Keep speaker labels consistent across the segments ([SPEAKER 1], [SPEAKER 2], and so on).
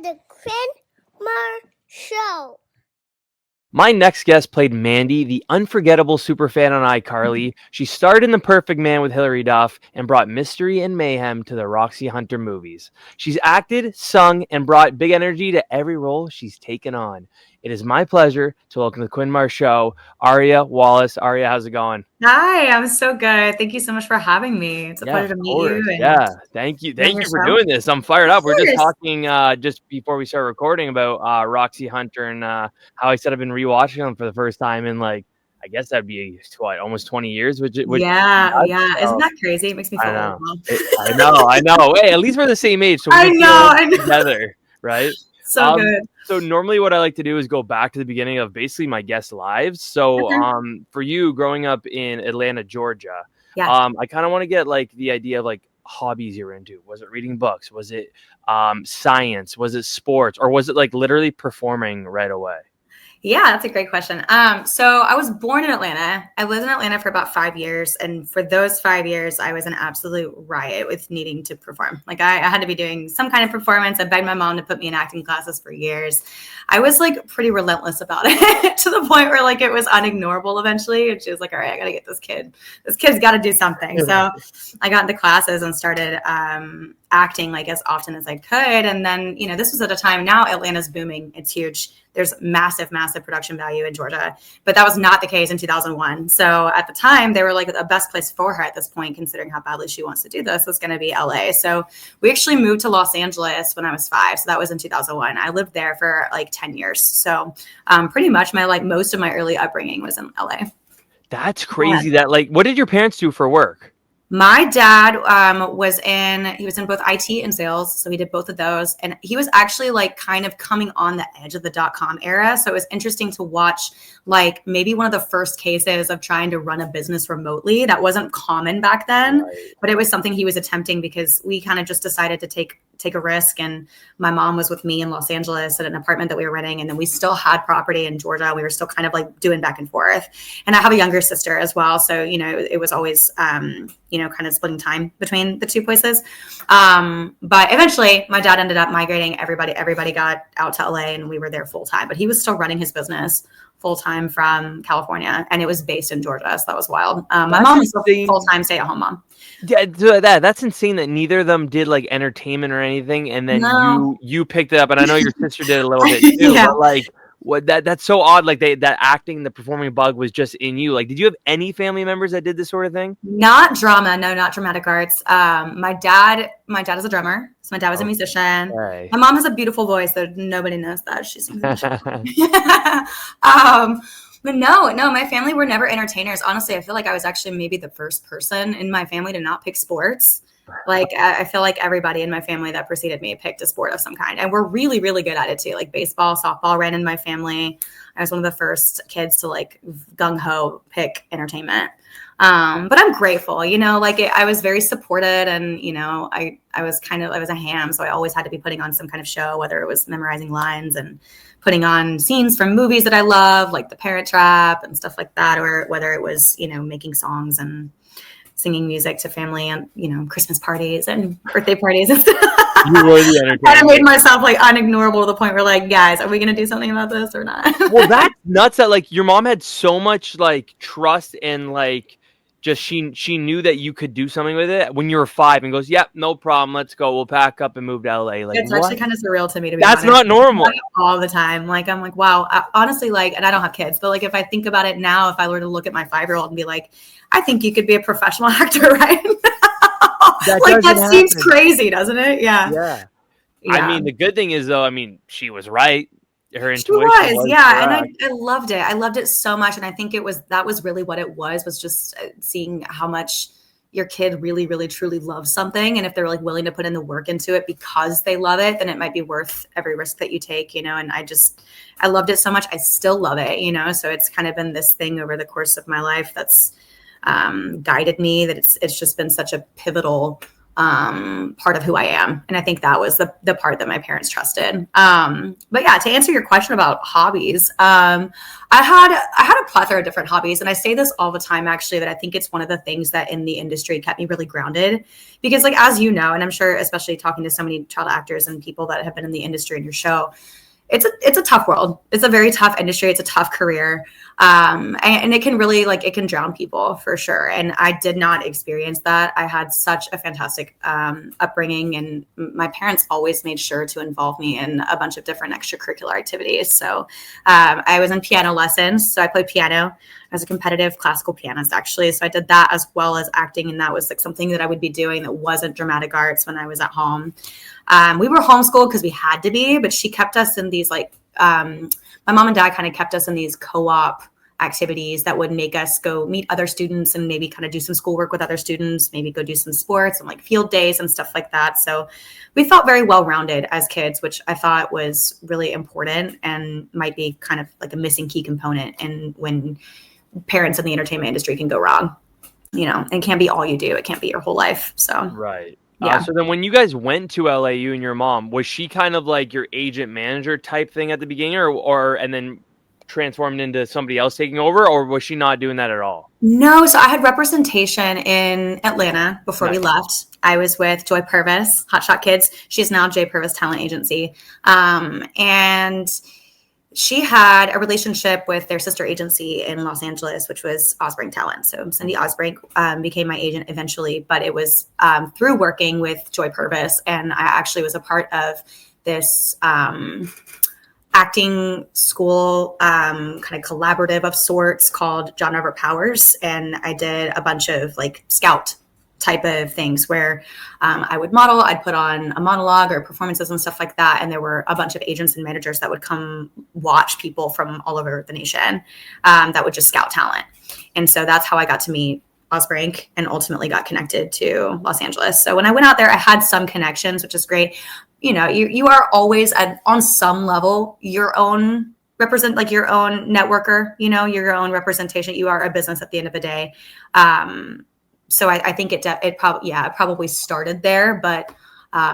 [SPEAKER 1] the Quinn Marr Show.
[SPEAKER 2] My next guest played Mandy, the unforgettable superfan on iCarly. She starred in The Perfect Man with Hilary Duff and brought mystery and mayhem to the Roxy Hunter movies. She's acted, sung, and brought big energy to every role she's taken on. It is my pleasure to welcome to the Quinn Marr Show, Aria Wallace. Aria, how's it going?
[SPEAKER 3] Hi, I'm so good. Thank you so much for having me. It's a pleasure to meet you.
[SPEAKER 2] And thank you for doing this. I'm fired up. We're just talking just before we start recording about Roxy Hunter and how I said I've been rewatching them for the first time in I guess that'd be almost 20 years. Which
[SPEAKER 3] Isn't that crazy? It makes me feel old.
[SPEAKER 2] I know. Hey, at least we're the same age, so we can feel together, right?
[SPEAKER 3] So good.
[SPEAKER 2] So normally what I like to do is go back to the beginning of basically my guest lives. So for you growing up in Atlanta, Georgia, I kind of want to get the idea of hobbies you're into. Was it reading books? Was it science? Was it sports? Or was it literally performing right away?
[SPEAKER 3] Yeah, that's a great question. So I was born in Atlanta. I lived in Atlanta for about 5 years. And for those 5 years, I was an absolute riot with needing to perform. I had to be doing some kind of performance. I begged my mom to put me in acting classes for years. I was pretty relentless about it to the point where it was unignorable eventually. And she was like, all right, I got to get this kid. This kid's got to do something. So I got into classes and started acting as often as I could. And then, this was at a time, now Atlanta's booming. It's huge. There's massive production value in Georgia, but that was not the case in 2001. So at the time they were the best place for her at this point, considering how badly she wants to do this, was going to be LA. So we actually moved to Los Angeles when I was 5. So that was in 2001. I lived there for 10 years. So pretty much my, most of my early upbringing was in LA.
[SPEAKER 2] That's crazy. That what did your parents do for work?
[SPEAKER 3] My dad was in both IT and sales. So he did both of those. And he was actually kind of coming on the edge of the .com era. So it was interesting to watch maybe one of the first cases of trying to run a business remotely. That wasn't common back then, but it was something he was attempting because we kind of just decided to take a risk. And my mom was with me in Los Angeles at an apartment that we were renting. And then we still had property in Georgia. We were still kind of doing back and forth. And I have a younger sister as well. So, it was always, kind of splitting time between the two places. But eventually my dad ended up migrating. Everybody got out to LA and we were there full time, but he was still running his business full time from California, and it was based in Georgia. So that was wild. My mom was a full time stay at home mom.
[SPEAKER 2] Yeah, that's insane that neither of them did entertainment or anything, and then you picked it up. And I know your sister did a little bit too, but that's so odd. That acting, the performing bug was just in you. Did you have any family members that did this sort of thing?
[SPEAKER 3] Not drama, no, not dramatic arts. My dad is a drummer, so my dad was a musician.
[SPEAKER 2] Okay.
[SPEAKER 3] My mom has a beautiful voice, though nobody knows that she's a musician. But no, my family were never entertainers. Honestly, I feel like I was actually maybe the first person in my family to not pick sports. I feel like everybody in my family that preceded me picked a sport of some kind, and we're really, really good at it too. Baseball, softball ran in my family. I was one of the first kids to gung ho pick entertainment. But I'm grateful, I was very supported, and I was a ham, so I always had to be putting on some kind of show, whether it was memorizing lines and putting on scenes from movies that I love, like The Parent Trap and stuff like that, or whether it was making songs and singing music to family and Christmas parties and birthday parties and stuff.
[SPEAKER 2] You were the entertainer.
[SPEAKER 3] I made myself unignorable to the point where guys, are we gonna do something about this or not?
[SPEAKER 2] Well, that's nuts that your mom had so much trust and just she knew that you could do something with it when you were 5 and goes, yep, no problem, let's go, we'll pack up and move to LA.
[SPEAKER 3] It's actually kind of surreal to me, to be
[SPEAKER 2] honest. That's not normal.
[SPEAKER 3] All the time. I'm wow. Honestly, and I don't have kids, but if I think about it now, if I were to look at my 5-year-old and be I think you could be a professional actor right now. That seems crazy, doesn't it? Yeah.
[SPEAKER 2] I mean, the good thing is though, she was right. Her intuition
[SPEAKER 3] was and I loved it. I loved it so much, and I think that was really what it was just seeing how much your kid really, really, truly loves something, and if they're willing to put in the work into it because they love it, then it might be worth every risk that you take, and I loved it so much. I still love it, so it's kind of been this thing over the course of my life that's guided me, that it's just been such a pivotal part of who I am. And I think that was the part that my parents trusted. But yeah, to answer your question about hobbies, I had a plethora of different hobbies. And I say this all the time, actually, that I think it's one of the things that in the industry kept me really grounded. Because like, as you know, and I'm sure, especially talking to so many child actors and people that have been in the industry in your show, it's a tough world. It's a very tough industry. It's a tough career. And it can really it can drown people for sure. And I did not experience that. I had such a fantastic upbringing, and my parents always made sure to involve me in a bunch of different extracurricular activities. So I was in piano lessons. So I played piano as a competitive classical pianist, actually. So I did that as well as acting. And that was like something that I would be doing that wasn't dramatic arts when I was at home. We were homeschooled because we had to be, but she kept us in these my mom and dad kind of kept us in these co-op activities that would make us go meet other students and maybe kind of do some schoolwork with other students, maybe go do some sports and like field days and stuff like that. So we felt very well-rounded as kids, which I thought was really important and might be kind of like a missing key component. And when parents in the entertainment industry can go wrong, and can't be all you do. It can't be your whole life. So,
[SPEAKER 2] right.
[SPEAKER 3] Yeah.
[SPEAKER 2] So then when you guys went to LA, you and your mom, was she kind of like your agent manager type thing at the beginning or and then transformed into somebody else taking over, or was she not doing that at all?
[SPEAKER 3] No. So I had representation in Atlanta before
[SPEAKER 2] Nice.
[SPEAKER 3] we left. I was with Joy Purvis, Hotshot Kids. She's now J Purvis Talent Agency. And she had a relationship with their sister agency in Los Angeles, which was Osbrink Talent. So Cindy Osbrink became my agent eventually, but it was through working with Joy Purvis. And I actually was a part of this acting school kind of collaborative of sorts called John Robert Powers. And I did a bunch of like scout type of things where I would model, I'd put on a monologue or performances and stuff like that. And there were a bunch of agents and managers that would come watch people from all over the nation that would just scout talent. And so that's how I got to meet Osbrink and ultimately got connected to Los Angeles. So when I went out there, I had some connections, which is great. You are always on some level your own your own networker, your own representation. You are a business at the end of the day. So I think it probably started there, but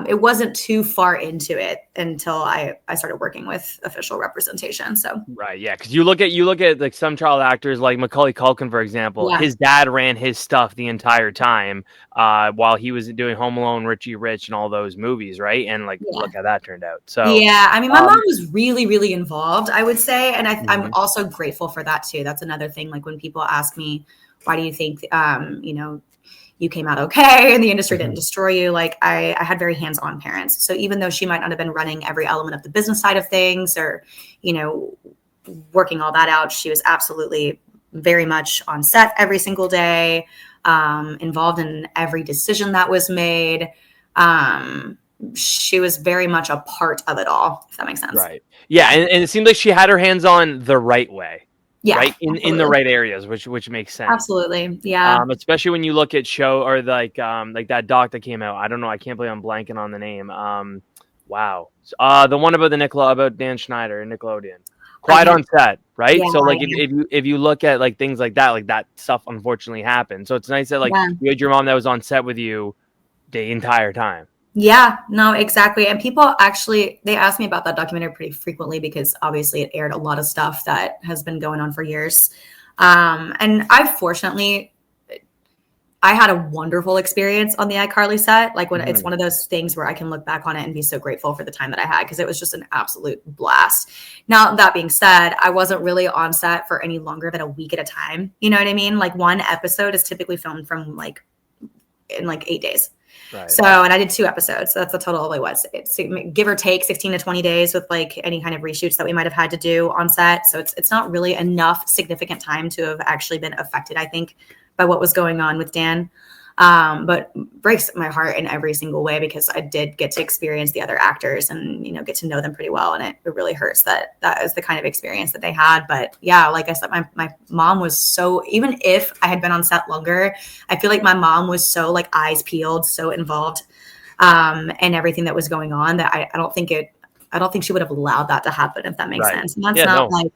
[SPEAKER 3] it wasn't too far into it until I started working with official representation. So
[SPEAKER 2] Right, yeah, because you look at like some child actors like Macaulay Culkin, for example.
[SPEAKER 3] Yeah.
[SPEAKER 2] His dad ran his stuff the entire time while he was doing Home Alone, Richie Rich, and all those movies, right? And look how that turned out. So
[SPEAKER 3] yeah, I mean, my mom was really, really involved, I would say, and I'm
[SPEAKER 2] Mhm.
[SPEAKER 3] also grateful for that too. That's another thing. Like when people ask me, why do you think you came out okay and the industry didn't destroy you? Like I had very hands-on parents. So even though she might not have been running every element of the business side of things or, working all that out, she was absolutely very much on set every single day, involved in every decision that was made. She was very much a part of it all, if that makes sense.
[SPEAKER 2] Right. Yeah, and it seemed like she had her hands on the right way.
[SPEAKER 3] Yeah,
[SPEAKER 2] right in the right areas, which makes sense.
[SPEAKER 3] Absolutely, yeah.
[SPEAKER 2] Especially when you look at show or like that doc that came out. I don't know. I can't believe I'm blanking on the name. Wow. The one about about Dan Schneider and Nickelodeon. Quiet on Set, right?
[SPEAKER 3] Yeah,
[SPEAKER 2] So if you look at like things like that stuff unfortunately happened. So it's nice that you had your mom that was on set with you the entire time.
[SPEAKER 3] Yeah, no, exactly. And people they ask me about that documentary pretty frequently because obviously it aired a lot of stuff that has been going on for years. And I had a wonderful experience on the iCarly set. Like when it's one of those things where I can look back on it and be so grateful for the time that I had because it was just an absolute blast. Now, that being said, I wasn't really on set for any longer than a week at a time. You know what I mean? Like one episode is typically filmed from in 8 days.
[SPEAKER 2] Right.
[SPEAKER 3] So, and I did 2 episodes. So that's a total of it's give or take 16 to 20 days with any kind of reshoots that we might have had to do on set. So it's not really enough significant time to have actually been affected, I think, by what was going on with Dan. But breaks my heart in every single way because I did get to experience the other actors and, get to know them pretty well. And it really hurts that is the kind of experience that they had. But yeah, like I said, my mom was so, even if I had been on set longer, I feel like my mom was so eyes peeled, so involved in everything that was going on that I don't think she would have allowed that to happen, if that makes sense. And that's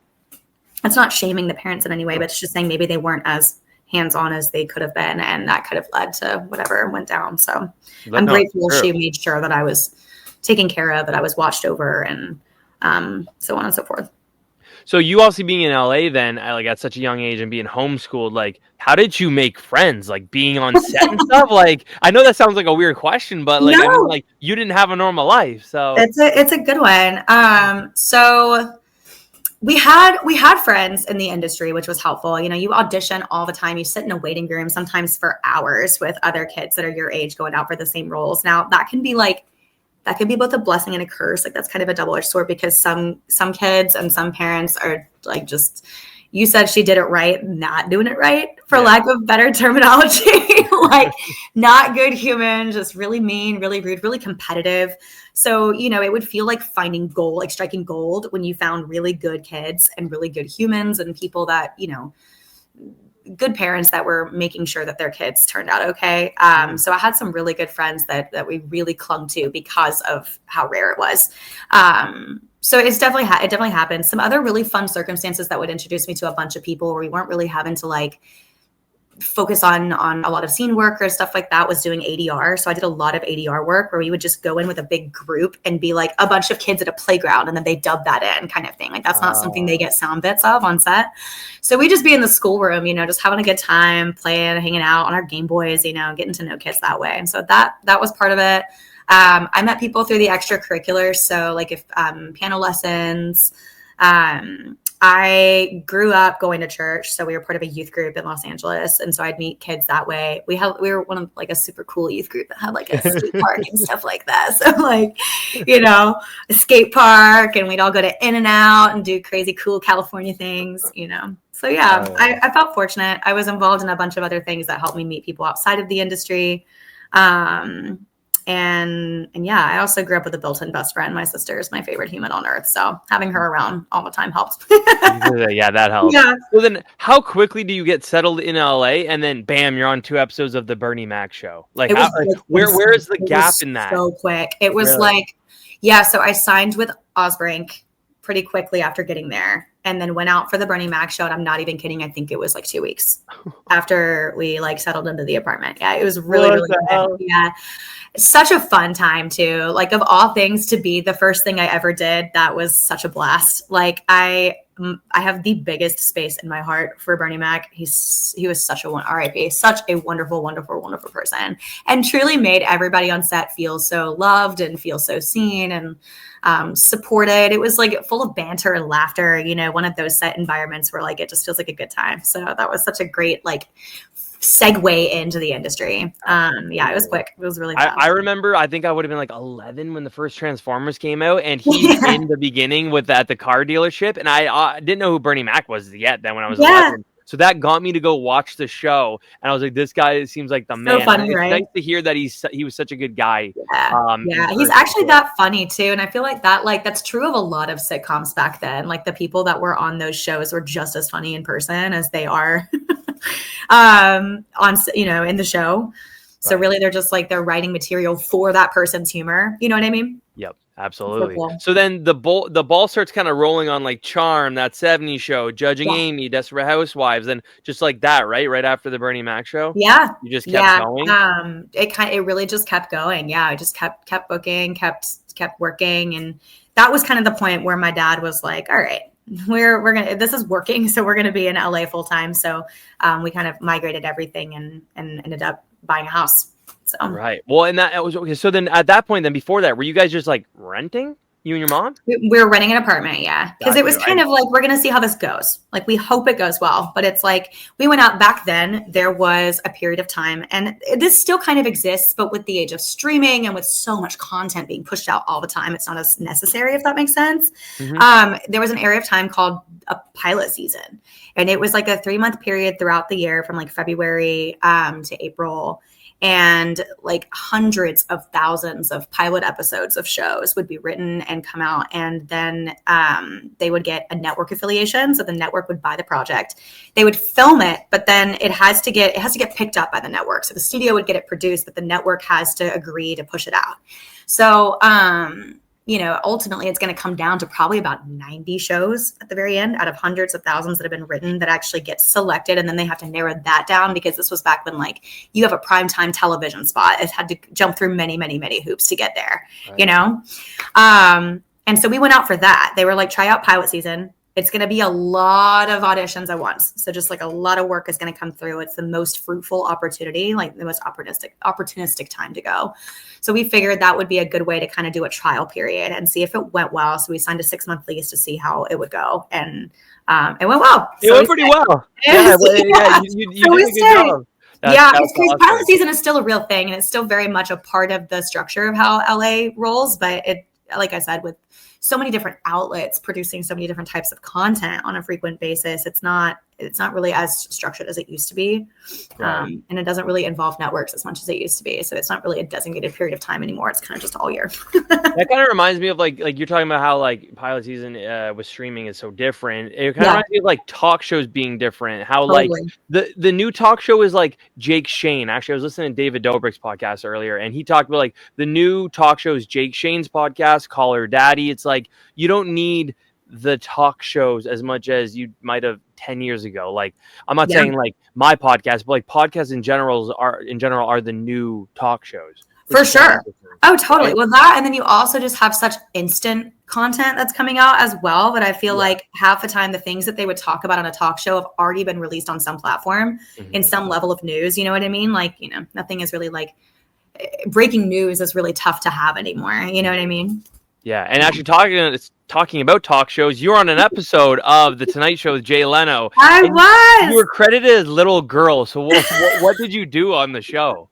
[SPEAKER 3] it's not shaming the parents in any way, but it's just saying maybe they weren't as hands-on as they could have been, and that could have led to whatever went down. So
[SPEAKER 2] But
[SPEAKER 3] I'm
[SPEAKER 2] no,
[SPEAKER 3] grateful
[SPEAKER 2] true.
[SPEAKER 3] she made sure that I was taken care of, that I was watched over, and so on and so forth.
[SPEAKER 2] So you also being in LA then, like at such a young age and being homeschooled, like how did you make friends? Like being on set and stuff? Like I know that sounds like a weird question, but like I mean,
[SPEAKER 3] No,
[SPEAKER 2] like you didn't have a normal life, so
[SPEAKER 3] it's a good one. So we had friends in the industry, which was helpful. You know, you audition all the time. You sit in a waiting room sometimes for hours with other kids that are your age going out for the same roles. Now that can be both a blessing and a curse. Like that's kind of a double-edged sword, because some kids and some parents are like, just, you said she did it right, not doing it right, for lack of better terminology. Like not good humans, just really mean, really rude, really competitive. So, you know, it would feel like finding gold, like striking gold, when you found really good kids and really good humans and people that, you know, good parents that were making sure that their kids turned out okay. So I had some really good friends that we really clung to because of how rare it was. So it definitely happened. Some other really fun circumstances that would introduce me to a bunch of people where we weren't really having to like focus on a lot of scene work or stuff like that, was doing ADR. So I did a lot of ADR work where we would just go in with a big group and be like a bunch of kids at a playground, and then they dub that in, kind of thing. Like that's not something they get sound bits of on set. So we just be in the schoolroom, you know, just having a good time, playing, hanging out on our Game Boys, you know, getting to know kids that way. And so that was part of it. I met people through the extracurriculars. So like if piano lessons, I grew up going to church, so we were part of a youth group in Los Angeles, and so I'd meet kids that way. We were one of like a super cool youth group that had like a skate park and stuff like that. So like, you know, a skate park, and we'd all go to In-N-Out and do crazy cool California things, you know. So yeah, I felt fortunate. I was involved in a bunch of other things that helped me meet people outside of the industry. And yeah, I also grew up with a built-in best friend. My sister is my favorite human on earth. So having her around all the time helps.
[SPEAKER 2] Yeah, that helps.
[SPEAKER 3] Yeah.
[SPEAKER 2] So then how quickly do you get settled in LA and then bam, you're on 2 episodes of the Bernie Mac show? Like,
[SPEAKER 3] It was
[SPEAKER 2] where is the
[SPEAKER 3] it
[SPEAKER 2] gap
[SPEAKER 3] was
[SPEAKER 2] in that?
[SPEAKER 3] so quick. It was
[SPEAKER 2] Really?
[SPEAKER 3] like, yeah, so I signed with Osbrink pretty quickly after getting there, and then went out for the Bernie Mac show. And I'm not even kidding. I think it was like 2 weeks after we like settled into the apartment. Yeah, it was really, really good. Yeah. Such a fun time too. Like of all things to be the first thing I ever did, that was such a blast. Like I have the biggest space in my heart for Bernie Mac. He was such a RIP, such a wonderful, wonderful, wonderful person, and truly made everybody on set feel so loved and feel so seen and supported. It was like full of banter and laughter, you know, one of those set environments where like it just feels like a good time. So that was such a great like segue into the industry. Yeah, it was quick. It was really fun.
[SPEAKER 2] I remember, I think I would have been like 11 when the first Transformers came out, and he's in the beginning at the car dealership, and I didn't know who Bernie Mac was yet then when I was 11. So that got me to go watch the show, and I was like, this guy seems like the man.
[SPEAKER 3] Funny,
[SPEAKER 2] it's
[SPEAKER 3] right?
[SPEAKER 2] nice to hear that he was such a good guy.
[SPEAKER 3] Yeah, he's actually that funny too, and I feel like that's true of a lot of sitcoms back then. Like the people that were on those shows were just as funny in person as they are on, you know, in the show. So really, they're just like they're writing material for that person's humor. You know what I mean?
[SPEAKER 2] Yep. Absolutely.
[SPEAKER 3] So cool.
[SPEAKER 2] So then the ball starts kind of rolling on like Charm, that 70s show, Judging Amy, Desperate Housewives, and just like that, right? Right after the Bernie Mac show.
[SPEAKER 3] Yeah.
[SPEAKER 2] You just kept going.
[SPEAKER 3] It really just kept going. Yeah. I just kept booking, kept working. And that was kind of the point where my dad was like, all right, this is working. So we're going to be in LA full time. So we kind of migrated everything and ended up buying a house. So.
[SPEAKER 2] Right. Well, and that was okay. So then at that point, then before that, were you guys just like renting, you and your mom?
[SPEAKER 3] We were renting an apartment. Yeah. Because it was kind of like, we're going to see how this goes. Like, we hope it goes well, but it's like, we went out back then, there was a period of time, and this still kind of exists, but with the age of streaming and with so much content being pushed out all the time, it's not as necessary, if that makes sense. Mm-hmm. There was an area of time called a pilot season, and it was like a 3-month period throughout the year from like February to April. And like hundreds of thousands of pilot episodes of shows would be written and come out. And then they would get a network affiliation. So the network would buy the project. They would film it, but then it has to get picked up by the network. So the studio would get it produced, but the network has to agree to push it out. So ultimately it's going to come down to probably about 90 shows at the very end out of hundreds of thousands that have been written that actually get selected. And then they have to narrow that down, because this was back when like you have a primetime television spot. It had to jump through many, many, many hoops to get there, and so we went out for that. They were like, try out pilot season. It's going to be a lot of auditions at once. So just like a lot of work is going to come through. It's the most fruitful opportunity, like the most opportunistic time to go. So we figured that would be a good way to kind of do a trial period and see if it went well. So we signed a 6-month lease to see how it would go. And it went well.
[SPEAKER 2] It went pretty well.
[SPEAKER 3] Yeah,
[SPEAKER 2] you did a good job.
[SPEAKER 3] Because pilot season is still a real thing, and it's still very much a part of the structure of how LA rolls. But it, like I said, with so many different outlets producing so many different types of content on a frequent basis, it's not really as structured as it used to be.
[SPEAKER 2] Right.
[SPEAKER 3] And it doesn't really involve networks as much as it used to be. So it's not really a designated period of time anymore. It's kind of just all year.
[SPEAKER 2] That kind of reminds me of like you're talking about how like pilot season with streaming is so different. It kind of reminds me of like talk shows being different. How like the new talk show is like Jake Shane. Actually, I was listening to David Dobrik's podcast earlier, and he talked about like the new talk show is Jake Shane's podcast, Call Her Daddy. It's like you don't need the talk shows as much as you might have 10 years ago. Like, I'm not saying like my podcast, but like podcasts in general are the new talk shows.
[SPEAKER 3] For sure. Oh, totally. Well, that, and then you also just have such instant content that's coming out as well, that I feel like half the time the things that they would talk about on a talk show have already been released on some platform in some level of news. You know what I mean? Like, nothing is really like breaking news is really tough to have anymore. You know what I mean? Yeah.
[SPEAKER 2] And actually talking about talk shows, you were on an episode of The Tonight Show with Jay Leno.
[SPEAKER 3] I was.
[SPEAKER 2] You were credited as little girl. So what did you do on the show?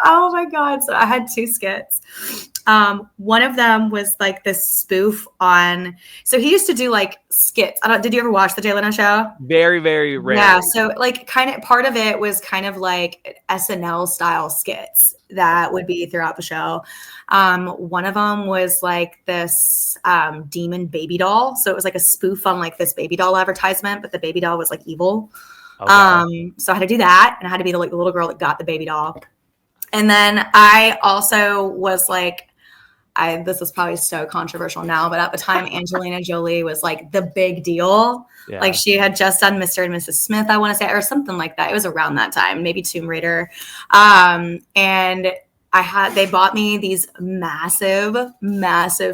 [SPEAKER 3] Oh my God. So I had 2 skits. One of them was like this spoof on, so he used to do like skits. Did you ever watch the Jay Leno show?
[SPEAKER 2] Very, very rare.
[SPEAKER 3] Yeah. So like kind of part of it was kind of like SNL style skits that would be throughout the show. One of them was like this demon baby doll. So it was like a spoof on like this baby doll advertisement, but the baby doll was like evil. Okay. So I had to do that, and I had to be the little girl that got the baby doll. And then I also was like, this is probably so controversial now, but at the time, Angelina Jolie was like the big deal. Yeah. Like she had just done Mr. and Mrs. Smith, I want to say, or something like that. It was around that time, maybe Tomb Raider. And they bought me these massive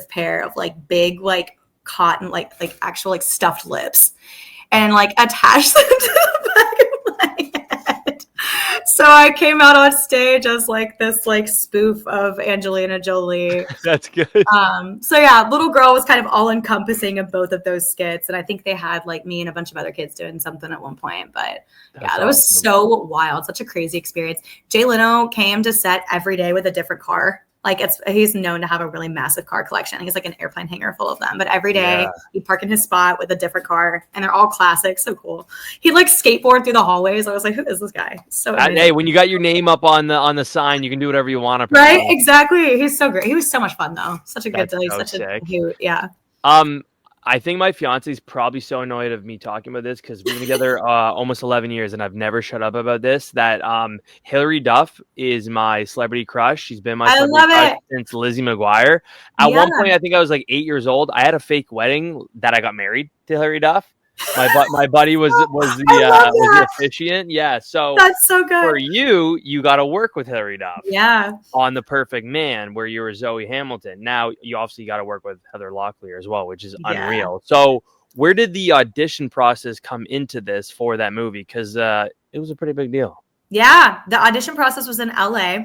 [SPEAKER 3] pair of like big, like cotton, like actual like stuffed lips, and like attached them to the back of my head. So I came out on stage as like this like spoof of Angelina Jolie.
[SPEAKER 2] That's good.
[SPEAKER 3] So yeah, little girl was kind of all encompassing of both of those skits. And I think they had like me and a bunch of other kids doing something at one point. But that was so wild. Such a crazy experience. Jay Leno came to set every day with a different car. Like he's known to have a really massive car collection. He's like an airplane hangar full of them. But every day he'd park in his spot with a different car, and they're all classics. So cool. He'd like skateboard through the hallways. I was like, who is this guy? So amazing.
[SPEAKER 2] Hey, when you got your name up on the sign, you can do whatever you want.
[SPEAKER 3] Right? Exactly. He's so great. He was so much fun though. Such a good day. Such a cute. Yeah.
[SPEAKER 2] I think my fiance is probably so annoyed of me talking about this, because we've been together almost 11 years and I've never shut up about this, that Hilary Duff is my celebrity crush. She's been my celebrity crush since Lizzie McGuire. At one point, I think I was like 8 years old. I had a fake wedding that I got married to Hilary Duff. My buddy was the officiant. Yeah, so
[SPEAKER 3] that's so good.
[SPEAKER 2] For you got to work with Hilary Duff.
[SPEAKER 3] Yeah.
[SPEAKER 2] On The Perfect Man, where you were Zoe Hamilton. Now you obviously got to work with Heather Locklear as well, which is unreal. So where did the audition process come into this for that movie? Because it was a pretty big deal. Yeah,
[SPEAKER 3] the audition process was in LA.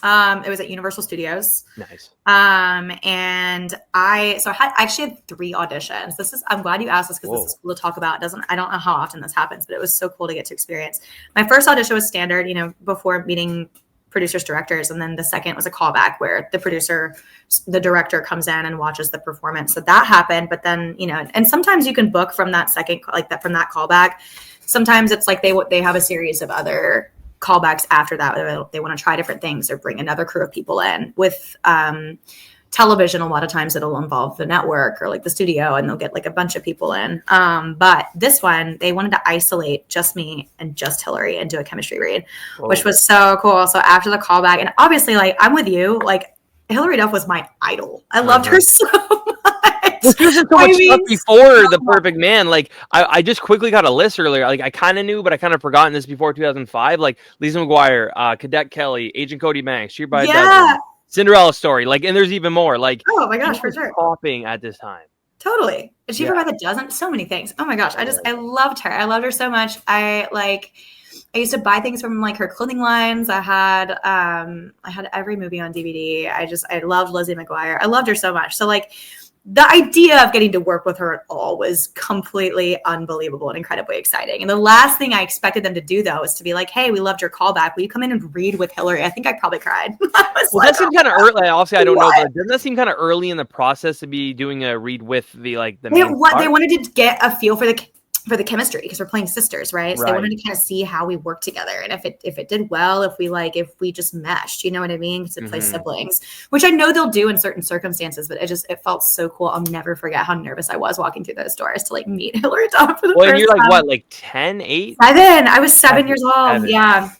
[SPEAKER 3] It was at Universal Studios.
[SPEAKER 2] Nice.
[SPEAKER 3] And I actually had 3 auditions. I'm glad you asked this, because this is cool to talk about. I don't know how often this happens, but it was so cool to get to experience. My first audition was standard, before meeting producers, directors. And then the second was a callback where the director comes in and watches the performance. So that happened. But then, and sometimes you can book from that second, like that, from that callback. Sometimes it's like they have a series of other callbacks after that. They want to try different things or bring another crew of people in. With television, a lot of times it'll involve the network or like the studio, and they'll get like a bunch of people in. But this one, they wanted to isolate just me and just Hilary and do a chemistry read, which was so cool. So after the callback, and obviously like I'm with you, like Hilary Duff was my idol. I loved her so much.
[SPEAKER 2] Well, she was in so much stuff before The Perfect Man. Like, I just quickly got a list earlier. Like, I kind of knew, but I kind of forgotten this before 2005. Like, Lisa McGuire, Cadet Kelly, Agent Cody Banks, Street by a Dozen, Cinderella Story. Like, and there's even more. Like,
[SPEAKER 3] oh my gosh, for sure.
[SPEAKER 2] Popping at this time.
[SPEAKER 3] Totally. Street by the Dozen. So many things. Oh my gosh. I loved her. I loved her so much. I used to buy things from like her clothing lines. I had every movie on DVD. I loved Lizzie McGuire. I loved her so much. So like the idea of getting to work with her at all was completely unbelievable and incredibly exciting. And the last thing I expected them to do though was to be like, hey, we loved your callback. Will you come in and read with Hilary? I think I probably cried.
[SPEAKER 2] That seemed kind of early. Obviously, I don't know, but doesn't that seem kind of early in the process to be doing a read with the main part?
[SPEAKER 3] They wanted to get a feel for the chemistry because we're playing sisters, right? So they wanted to kind of see how we work together and if it did well, if we just meshed, you know what I mean? Because it plays siblings, which I know they'll do in certain circumstances, but it felt so cool. I'll never forget how nervous I was walking through those doors to like meet Hilary Duff for the first time. You're
[SPEAKER 2] like what, like 10, 8?
[SPEAKER 3] 7. I was 7 years old. Yeah.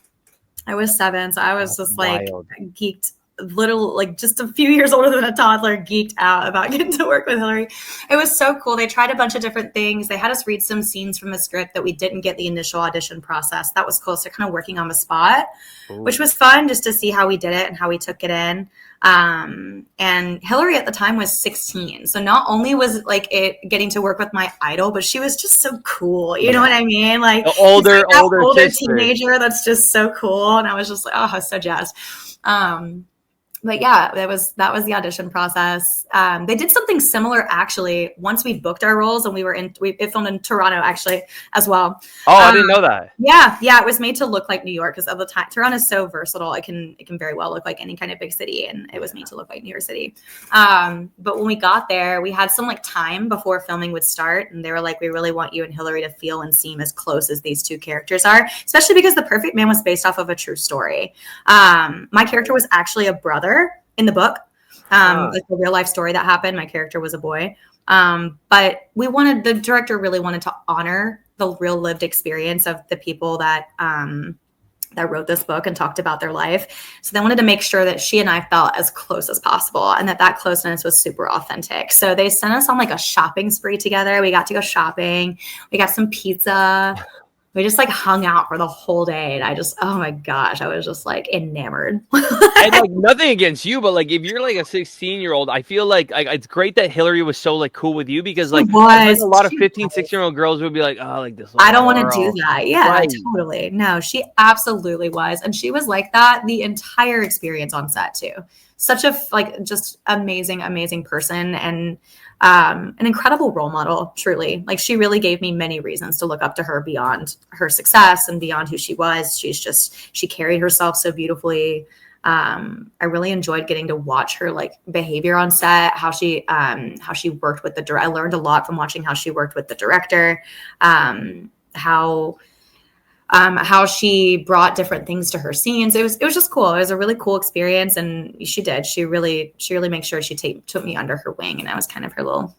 [SPEAKER 3] I was 7. So I was just like geeked, like just a few years older than a toddler, geeked out about getting to work with Hilary. It was so cool. They tried a bunch of different things. They had us read some scenes from a script that we didn't get the initial audition process. That was cool. So kind of working on the spot, which was fun just to see how we did it and how we took it in. And Hilary at the time was 16. So not only was like it getting to work with my idol, but she was just so cool. You know what I mean? Like
[SPEAKER 2] the older
[SPEAKER 3] teenager that's just so cool. And I was just like, oh, I was so jazzed. But yeah, that was the audition process. They did something similar actually once we booked our roles, and it filmed in Toronto actually as well.
[SPEAKER 2] Oh, I didn't know that.
[SPEAKER 3] Yeah, it was made to look like New York because of the time Toronto is so versatile. It can very well look like any kind of big city, and it was made to look like New York City. But when we got there, we had some like time before filming would start, and they were like, "We really want you and Hilary to feel and seem as close as these two characters are," especially because The Perfect Man was based off of a true story. My character was actually a brother in the book, like a real life story that happened. My character was a boy. But the director really wanted to honor the real lived experience of the people that wrote this book and talked about their life. So they wanted to make sure that she and I felt as close as possible and that closeness was super authentic. So they sent us on like a shopping spree together. We got to go shopping. We got some pizza. We just like hung out for the whole day. And oh my gosh, I was just like enamored.
[SPEAKER 2] And like nothing against you, but like if you're like a 16-year-old, I feel like it's great that Hilary was so like cool with you because like a lot of 15, 16-year-old girls would be like, oh, like this.
[SPEAKER 3] I don't want to do that. Yeah, totally. No, she absolutely was. And she was like that the entire experience on set too. Such a just amazing, amazing person and an incredible role model, truly. Like she really gave me many reasons to look up to her beyond her success and beyond who she was. She carried herself so beautifully. I really enjoyed getting to watch her like behavior on set, how she worked with the director. I learned a lot from watching how she worked with the director, how she brought different things to her scenes. It was just cool. It was a really cool experience, and she really made sure she took me under her wing, and I was kind of her little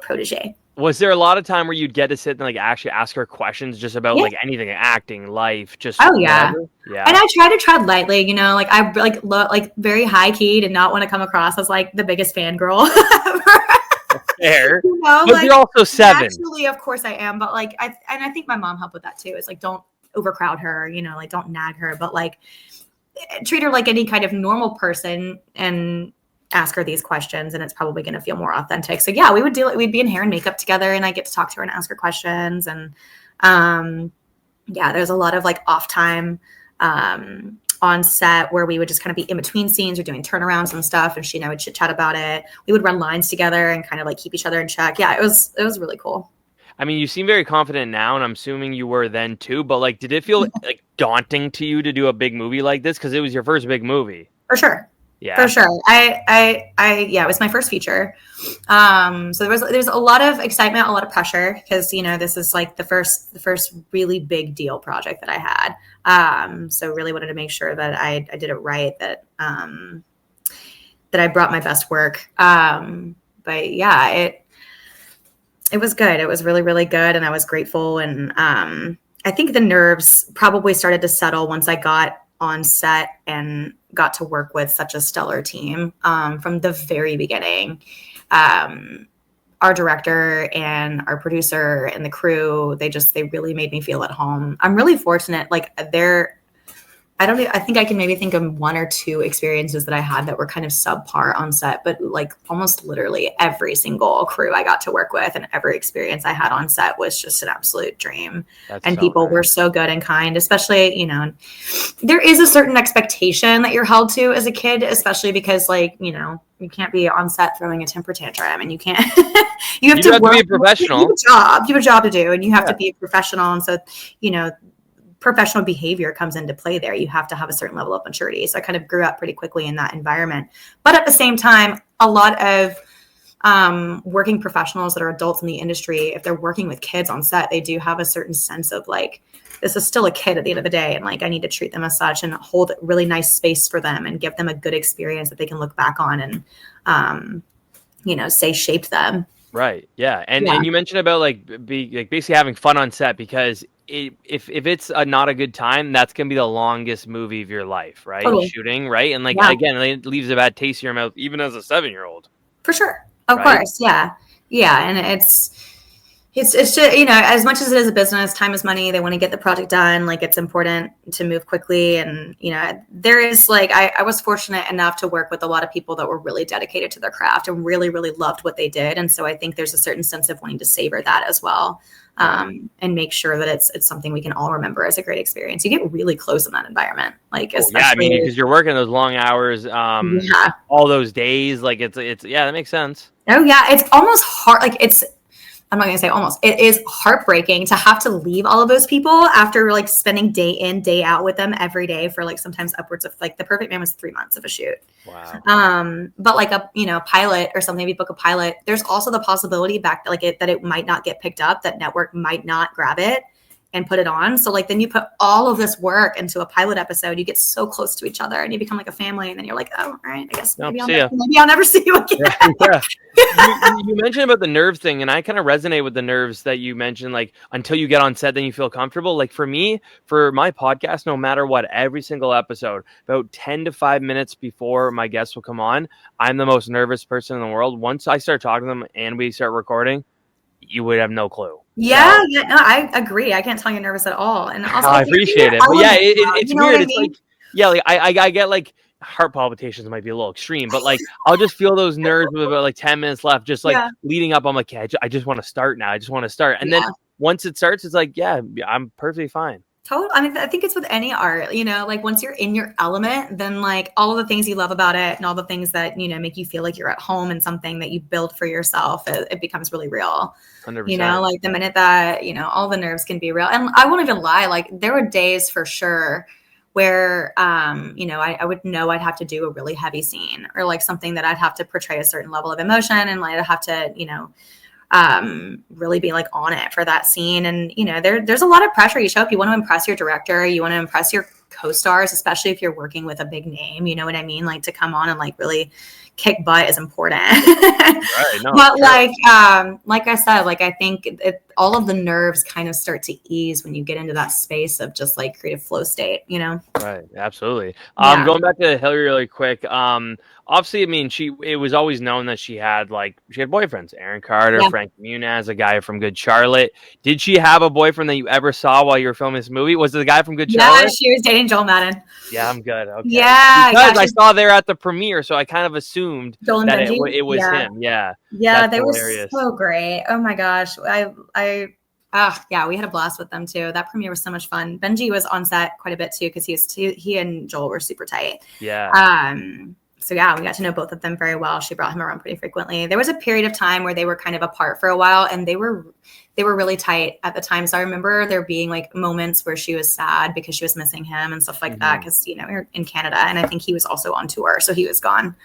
[SPEAKER 3] protege.
[SPEAKER 2] Was there a lot of time where you'd get to sit and like actually ask her questions just about like anything, acting, life, just
[SPEAKER 3] yeah. And I try to tread lightly, you know, like I like very high key, did not want to come across as like the biggest fangirl ever.
[SPEAKER 2] Fair.
[SPEAKER 3] You know,
[SPEAKER 2] but
[SPEAKER 3] like,
[SPEAKER 2] you're also 7.
[SPEAKER 3] Actually, of course I am, but like I think my mom helped with that too. It's like don't overcrowd her, you know, like don't nag her, but like treat her like any kind of normal person and ask her these questions, and it's probably going to feel more authentic. So yeah, we'd be in hair and makeup together, and I get to talk to her and ask her questions. And there's a lot of like off time on set where we would just kind of be in between scenes or doing turnarounds and stuff, and she and I would chit chat about it. We would run lines together and kind of like keep each other in check. Yeah, it was really cool.
[SPEAKER 2] I mean, you seem very confident now, and I'm assuming you were then too, but like, did it feel like daunting to you to do a big movie like this? Because it was your first big movie.
[SPEAKER 3] For sure.
[SPEAKER 2] Yeah.
[SPEAKER 3] For sure. It was my first feature. So there's a lot of excitement, a lot of pressure because, you know, this is like the first really big deal project that I had. So really wanted to make sure that I did it right, that I brought my best work. But yeah, it was good. It was really, really good. And I was grateful. And I think the nerves probably started to settle once I got on set and got to work with such a stellar team from the very beginning. Our director and our producer and the crew, they really made me feel at home. I'm really fortunate. Like I think I can maybe think of one or two experiences that I had that were kind of subpar on set, but like almost literally every single crew I got to work with and every experience I had on set was just an absolute dream. And
[SPEAKER 2] so
[SPEAKER 3] people
[SPEAKER 2] nice.
[SPEAKER 3] were so good and kind, especially, you know, there is a certain expectation that you're held to as a kid, especially because, like, you know, you can't be on set throwing a temper tantrum, and you can't, you have to
[SPEAKER 2] be a professional.
[SPEAKER 3] You have a job to do, and you have to be a professional. And so, you know, professional behavior comes into play there. You have to have a certain level of maturity. So I kind of grew up pretty quickly in that environment. But at the same time, a lot of working professionals that are adults in the industry, if they're working with kids on set, they do have a certain sense of like, this is still a kid at the end of the day. And like, I need to treat them as such and hold really nice space for them and give them a good experience that they can look back on and, you know, say shaped them.
[SPEAKER 2] Right. Yeah. And you mentioned about like basically having fun on set, because if it's not a good time, that's gonna be the longest movie of your life, right?
[SPEAKER 3] Totally.
[SPEAKER 2] Shooting, right? And like again, it leaves a bad taste in your mouth, even as a 7-year-old.
[SPEAKER 3] For sure, of course, yeah. And it's just, you know, as much as it is a business, time is money. They want to get the project done. Like, it's important to move quickly, and you know, there is like I was fortunate enough to work with a lot of people that were really dedicated to their craft and really, really loved what they did, and so I think there's a certain sense of wanting to savor that as well. And make sure that it's something we can all remember as a great experience. You get really close in that environment, like especially,
[SPEAKER 2] I mean, because you're working those long hours, all those days. Like it's that makes sense.
[SPEAKER 3] Oh yeah, it's almost hard. Like I'm not going to say almost. It is heartbreaking to have to leave all of those people after like spending day in, day out with them every day for like sometimes upwards of like The Perfect Man was 3 months of a shoot.
[SPEAKER 2] Wow.
[SPEAKER 3] But like a, you know, pilot or something, we book a pilot. There's also the possibility that it might not get picked up, that network might not grab it and put it on. So like then you put all of this work into a pilot episode, you get so close to each other and you become like a family, and then you're like, oh, all right, I guess maybe I'll never see you again.
[SPEAKER 2] Yeah. You mentioned about the nerve thing, and I kind of resonate with the nerves that you mentioned, like until you get on set, then you feel comfortable. Like for me, for my podcast, no matter what, every single episode, about 10 to 5 minutes before my guests will come on, I'm the most nervous person in the world. Once I start talking to them and we start recording, you would have no clue.
[SPEAKER 3] No, I agree. I can't tell you're nervous at all. And also,
[SPEAKER 2] I appreciate it. But yeah, it's weird. It's like, like I get like heart palpitations might be a little extreme, but like I'll just feel those nerves with about like 10 minutes left, just like leading up. I'm like, I just want to start now. I just want to start. And then once it starts, it's like, I'm perfectly fine.
[SPEAKER 3] Totally. I mean, I think it's with any art, you know, like once you're in your element, then like all of the things you love about it and all the things that, you know, make you feel like you're at home in something that you build for yourself, it becomes really real.
[SPEAKER 2] 100%.
[SPEAKER 3] You know, like the minute that, you know, all the nerves can be real. And I won't even lie, like there were days for sure where, you know, I would know I'd have to do a really heavy scene or like something that I'd have to portray a certain level of emotion, and like I'd have to, you know, really be like on it for that scene. And, you know, there's a lot of pressure. You show up, you want to impress your director, you want to impress your co-stars, especially if you're working with a big name, you know what I mean? Like to come on and like really kick butt is important.
[SPEAKER 2] Right, no,
[SPEAKER 3] but like I said, like I think all of the nerves kind of start to ease when you get into that space of just like creative flow state, you know?
[SPEAKER 2] Right. Absolutely. Going back to Hilary really quick. Obviously, I mean, it was always known that she had boyfriends, Aaron Carter, Frank Muniz, a guy from Good Charlotte. Did she have a boyfriend that you ever saw while you were filming this movie? Was it the guy from Good Charlotte?
[SPEAKER 3] Yeah, she was dating Joel Madden.
[SPEAKER 2] Yeah, I'm good. Okay.
[SPEAKER 3] Yeah.
[SPEAKER 2] Because I saw there at the premiere, so I kind of assumed that it was him. Yeah.
[SPEAKER 3] Yeah,
[SPEAKER 2] that's
[SPEAKER 3] they
[SPEAKER 2] hilarious.
[SPEAKER 3] were so great. Oh my gosh. Yeah, we had a blast with them too. That premiere was so much fun. Benji was on set quite a bit too, because he and Joel were super tight.
[SPEAKER 2] Yeah.
[SPEAKER 3] So yeah, we got to know both of them very well. She brought him around pretty frequently. There was a period of time where they were kind of apart for a while, and they were really tight at the time. So I remember there being like moments where she was sad because she was missing him and stuff like that. Because, you know, we were in Canada, and I think he was also on tour, so he was gone.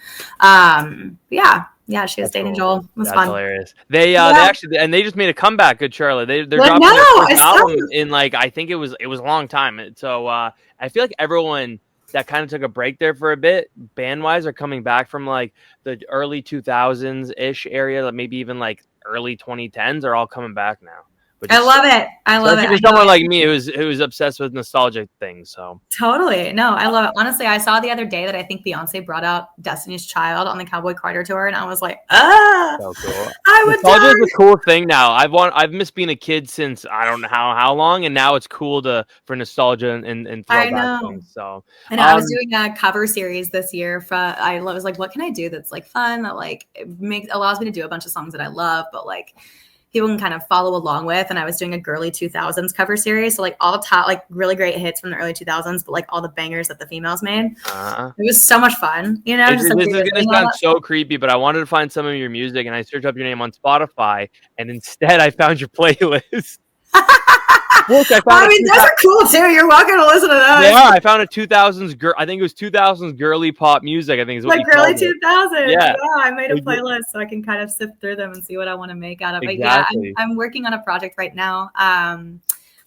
[SPEAKER 3] Yeah, she was dating Joel. It was fun.
[SPEAKER 2] Hilarious. They actually, and they just made a comeback. Good Charlotte. They're dropping their first album in like, I think it was a long time. So I feel like everyone that kind of took a break there for a bit, band wise, are coming back from like the early 2000s ish area, like maybe even like early 2010s, are all coming back now. which
[SPEAKER 3] I
[SPEAKER 2] is
[SPEAKER 3] love it. I love
[SPEAKER 2] especially
[SPEAKER 3] it.
[SPEAKER 2] for someone like me who's obsessed with nostalgic things. So
[SPEAKER 3] Totally. No, I love it. Honestly, I saw the other day that I think Beyonce brought out Destiny's Child on the Cowboy Carter tour, and I was like,
[SPEAKER 2] so cool.
[SPEAKER 3] I would
[SPEAKER 2] Nostalgia is
[SPEAKER 3] die.
[SPEAKER 2] a cool thing now. I've missed being a kid since I don't know how long, and now it's cool for nostalgia and
[SPEAKER 3] I
[SPEAKER 2] throwback
[SPEAKER 3] know.
[SPEAKER 2] things. So
[SPEAKER 3] I know. I was doing a cover series this year. I was like, what can I do that's like fun that like allows me to do a bunch of songs that I love, but like people can kind of follow along with. And I was doing a girly 2000s cover series, so like all top like really great hits from the early 2000s, but like all the bangers that the females made. It was so much fun, you know.
[SPEAKER 2] This is gonna sound so creepy, but I wanted to find some of your music, and I searched up your name on Spotify, and instead I found your playlist. Which
[SPEAKER 3] I mean, those are cool too. You're welcome to listen to those.
[SPEAKER 2] Yeah, I found a 2000s girl. I think it was 2000s girly pop music. I think is what
[SPEAKER 3] like
[SPEAKER 2] you
[SPEAKER 3] girly
[SPEAKER 2] called it.
[SPEAKER 3] 2000s.
[SPEAKER 2] Yeah.
[SPEAKER 3] I made a playlist so I can kind of sift through them and see what I want to make out of it.
[SPEAKER 2] Exactly.
[SPEAKER 3] Yeah, I'm working on a project right now.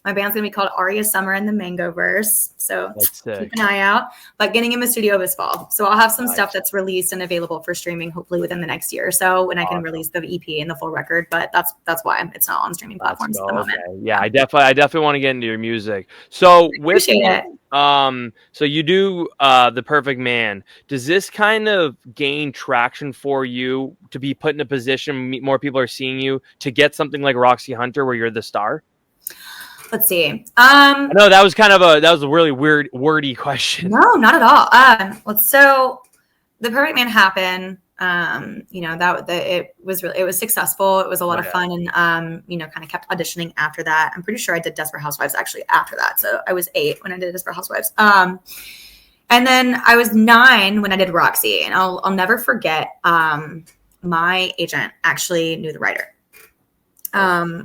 [SPEAKER 3] My band's gonna be called Aria Summer and the Mangoverse. So keep an eye out. But getting in the studio this fall. So I'll have some stuff that's released and available for streaming hopefully within the next year or so when I can release the EP and the full record. But that's why it's not on streaming platforms at the moment.
[SPEAKER 2] Okay. Yeah, I definitely want to get into your music. So
[SPEAKER 3] Appreciate it.
[SPEAKER 2] So you do The Perfect Man. Does this kind of gain traction for you to be put in a position more people are seeing you to get something like Roxy Hunter where you're the star?
[SPEAKER 3] Let's see.
[SPEAKER 2] I know that was a really weird, wordy question.
[SPEAKER 3] No, not at all. So The Perfect Man happened. It was successful. It was a lot of fun, and kind of kept auditioning after that. I'm pretty sure I did Desperate Housewives actually after that. So I was 8 when I did Desperate Housewives. And then I was 9 when I did Roxy, and I'll never forget. My agent actually knew the writer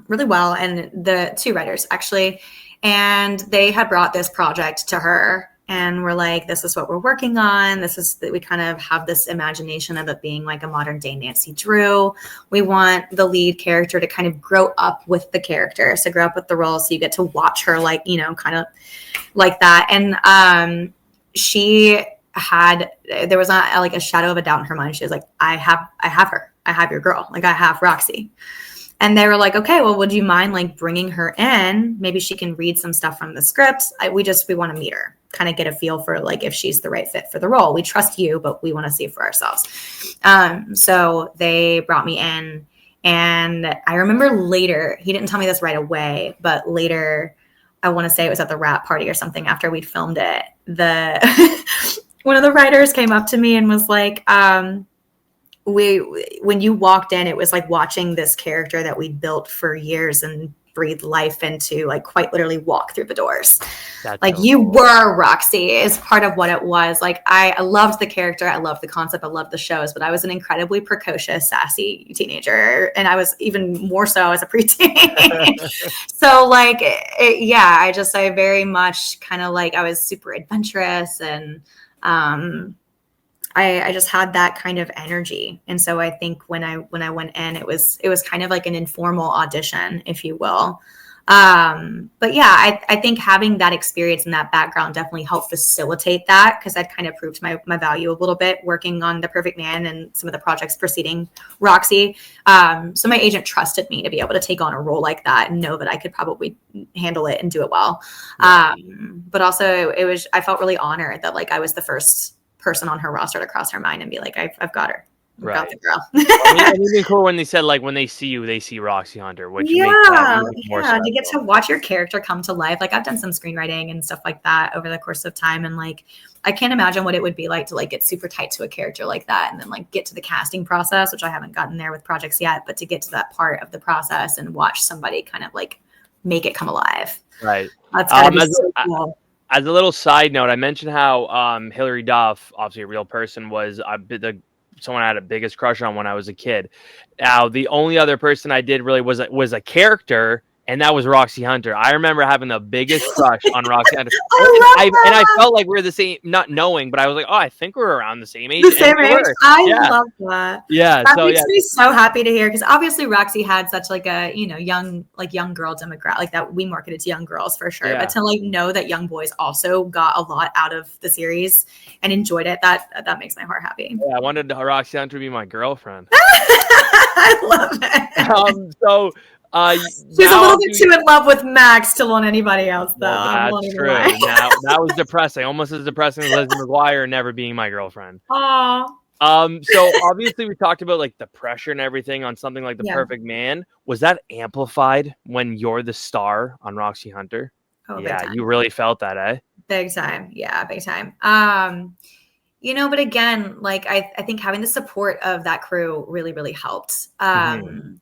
[SPEAKER 3] really well, and the 2 writers actually, and they had brought this project to her and we're like, this is what we're working on. This is that we kind of have this imagination of it being like a modern day Nancy Drew. We want the lead character to kind of grow up with the character, so grow up with the role, so you get to watch her like, kind of like that. And there was not like a shadow of a doubt in her mind. She was like, I have her. I have your girl. Like, I have Roxy. And they were like, okay, well, would you mind like bringing her in? Maybe she can read some stuff from the scripts. We want to meet her, kind of get a feel for like if she's the right fit for the role. We trust you, but we want to see it for ourselves. So they brought me in, and I remember later, he didn't tell me this right away, but later, I want to say it was at the wrap party or something after we'd filmed it. One of the writers came up to me and was like, when you walked in, it was like watching this character that we'd built for years and breathed life into, like quite literally walk through the doors. That's like so you cool. Were Roxy is part of what it was. Like I loved the character. I loved the concept. I loved the shows, but I was an incredibly precocious, sassy teenager. And I was even more so as a preteen. So like, I very much kind of like, I was super adventurous, and I just had that kind of energy. And so I think when I went in, it was kind of like an informal audition, if you will. But yeah, I think having that experience and that background definitely helped facilitate that, because I'd kind of proved my value a little bit working on The Perfect Man and some of the projects preceding Roxy. So my agent trusted me to be able to take on a role like that and know that I could probably handle it and do it well. But also I felt really honored that like I was the first person on her roster to cross her mind and be like, I've got her. I've got the girl.
[SPEAKER 2] It's even cool when they said like when they see you, they see Roxy Hunter, which makes that even more special.
[SPEAKER 3] To get to watch your character come to life. Like I've done some screenwriting and stuff like that over the course of time, and like I can't imagine what it would be like to like get super tight to a character like that, and then like get to the casting process, which I haven't gotten there with projects yet, but to get to that part of the process and watch somebody kind of like make it come alive.
[SPEAKER 2] Right.
[SPEAKER 3] That's gotta be so cool.
[SPEAKER 2] As a little side note, I mentioned how Hilary Duff, obviously a real person, was someone I had a biggest crush on when I was a kid. Now, the only other person I did really was a character, and that was Roxy Hunter. I remember having the biggest crush on Roxy Hunter. I felt like we were the same, not knowing, but I was like, oh, I think we're around the same age.
[SPEAKER 3] The same age? I love that.
[SPEAKER 2] Yeah.
[SPEAKER 3] That makes me so happy to hear, because obviously Roxy had such like a, young girl demographic, like that we marketed to young girls for sure. Yeah. But to like know that young boys also got a lot out of the series and enjoyed it, that makes my heart happy.
[SPEAKER 2] Yeah, I wanted Roxy Hunter to be my girlfriend.
[SPEAKER 3] I love it. She's a
[SPEAKER 2] now
[SPEAKER 3] little bit too in love with Max to want anybody else, though.
[SPEAKER 2] Well, that's true. Now that was depressing, almost as depressing as Lizzie McGuire never being my girlfriend.
[SPEAKER 3] Aw.
[SPEAKER 2] So obviously we talked about like the pressure and everything on something like The Perfect Man. Was that amplified when you're the star on Roxy Hunter?
[SPEAKER 3] Oh,
[SPEAKER 2] yeah,
[SPEAKER 3] big time.
[SPEAKER 2] you really felt that, eh?
[SPEAKER 3] Big time. Yeah, big time. But again, like I think having the support of that crew really, really helped. And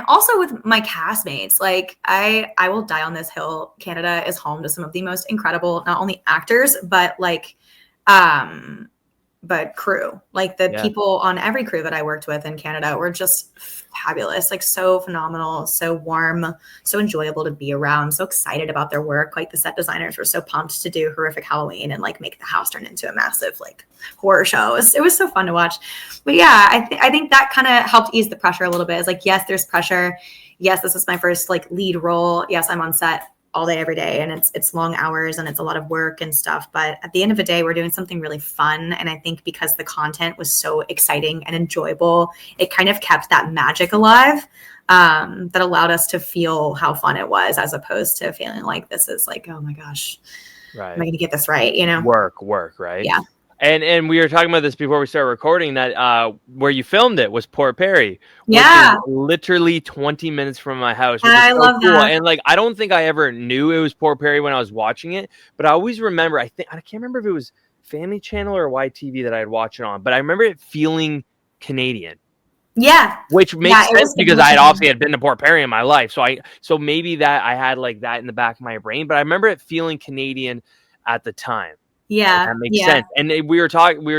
[SPEAKER 3] also with my castmates, like I will die on this hill. Canada is home to some of the most incredible, not only actors, but crew. Like the people on every crew that I worked with in Canada were just fabulous, like so phenomenal, so warm, so enjoyable to be around, so excited about their work. Like the set designers were so pumped to do Horrific Halloween and like make the house turn into a massive like horror show. It was so fun to watch. But yeah, I think that kind of helped ease the pressure a little bit. It's like, yes, there's pressure. Yes, this is my first like lead role. Yes, I'm on set all day, every day. And it's long hours and it's a lot of work and stuff. But at the end of the day, we're doing something really fun. And I think because the content was so exciting and enjoyable, it kind of kept that magic alive, that allowed us to feel how fun it was, as opposed to feeling like this is like, oh my gosh,
[SPEAKER 2] right,
[SPEAKER 3] am I going to get this right?
[SPEAKER 2] Work, right?
[SPEAKER 3] Yeah.
[SPEAKER 2] And we were talking about this before we started recording, that where you filmed it was Port Perry, which
[SPEAKER 3] Yeah.
[SPEAKER 2] is literally 20 minutes from my house.
[SPEAKER 3] I love that.
[SPEAKER 2] And like, I don't think I ever knew it was Port Perry when I was watching it, but I always remember, I can't remember if it was Family Channel or YTV that I had watched it on, but I remember it feeling Canadian.
[SPEAKER 3] Yeah.
[SPEAKER 2] Which makes sense because I had been to Port Perry in my life. So maybe that I had like that in the back of my brain, but I remember it feeling Canadian at the time.
[SPEAKER 3] Yeah,
[SPEAKER 2] that makes sense. And we were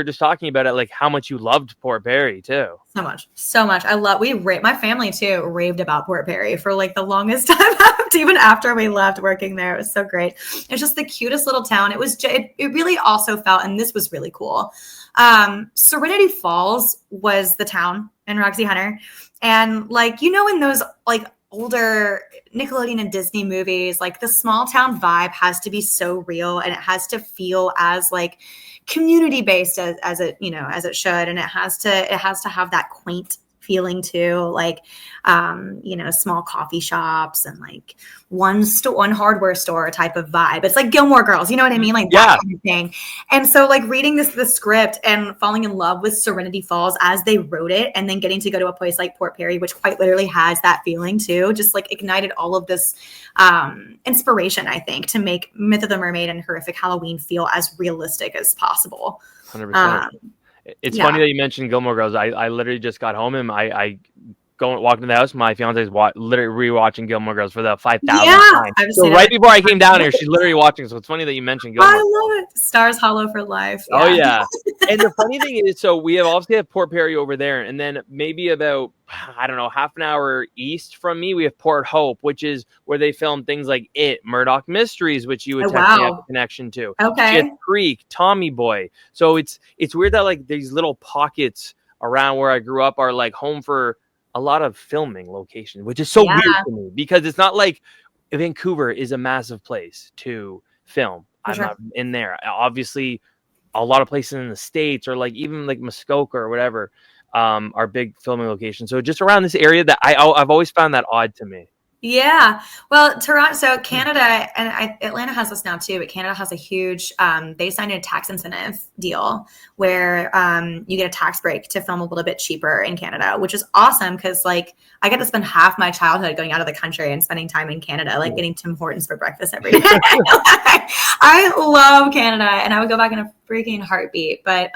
[SPEAKER 2] just talking about it, like how much you loved Port Perry too.
[SPEAKER 3] So much. My family too raved about Port Perry for like the longest time, even after we left working there. It was so great. It's just the cutest little town. It really also felt, and this was really cool. Serenity Falls was the town in Roxy Hunter, and like in those like older Nickelodeon and Disney movies, like the small town vibe has to be so real, and it has to feel as like community based as it should, and it has to have that quaint feeling too, like small coffee shops and like one hardware store type of vibe. It's like Gilmore Girls, you know what I mean? Like that kind of thing. And so like reading the script and falling in love with Serenity Falls as they wrote it, and then getting to go to a place like Port Perry, which quite literally has that feeling too, just like ignited all of this inspiration, I think, to make Myth of the Mermaid and Horrific Halloween feel as realistic as possible.
[SPEAKER 2] 100%. It's funny that you mentioned Gilmore Girls. I literally just got home and I go and walk into the house. My fiance is literally rewatching Gilmore Girls for the 5,000th time. So right before I came down here, she's literally watching. So it's funny that you mentioned Gilmore.
[SPEAKER 3] I love it. Stars Hollow for life.
[SPEAKER 2] Yeah. Oh yeah. And the funny thing is, so we obviously have Port Perry over there, and then maybe about, I don't know, half an hour east from me, we have Port Hope, which is where they film things like It, Murdoch Mysteries, which you would technically have a connection to.
[SPEAKER 3] Okay.
[SPEAKER 2] Schitt's Creek, Tommy Boy. So it's weird that like these little pockets around where I grew up are like home for a lot of filming locations, which is so weird to me, because it's not like Vancouver is a massive place to film. I'm not in there. Obviously, a lot of places in the States, or like even like Muskoka or whatever, are big filming locations. So just around this area, that I've always found that odd to me.
[SPEAKER 3] Yeah. Well, Toronto, so Canada, and Atlanta has this now too, but Canada has a huge, they signed a tax incentive deal where you get a tax break to film a little bit cheaper in Canada, which is awesome because like I get to spend half my childhood going out of the country and spending time in Canada, like getting Tim Hortons for breakfast every day. I love Canada, and I would go back in a freaking heartbeat. But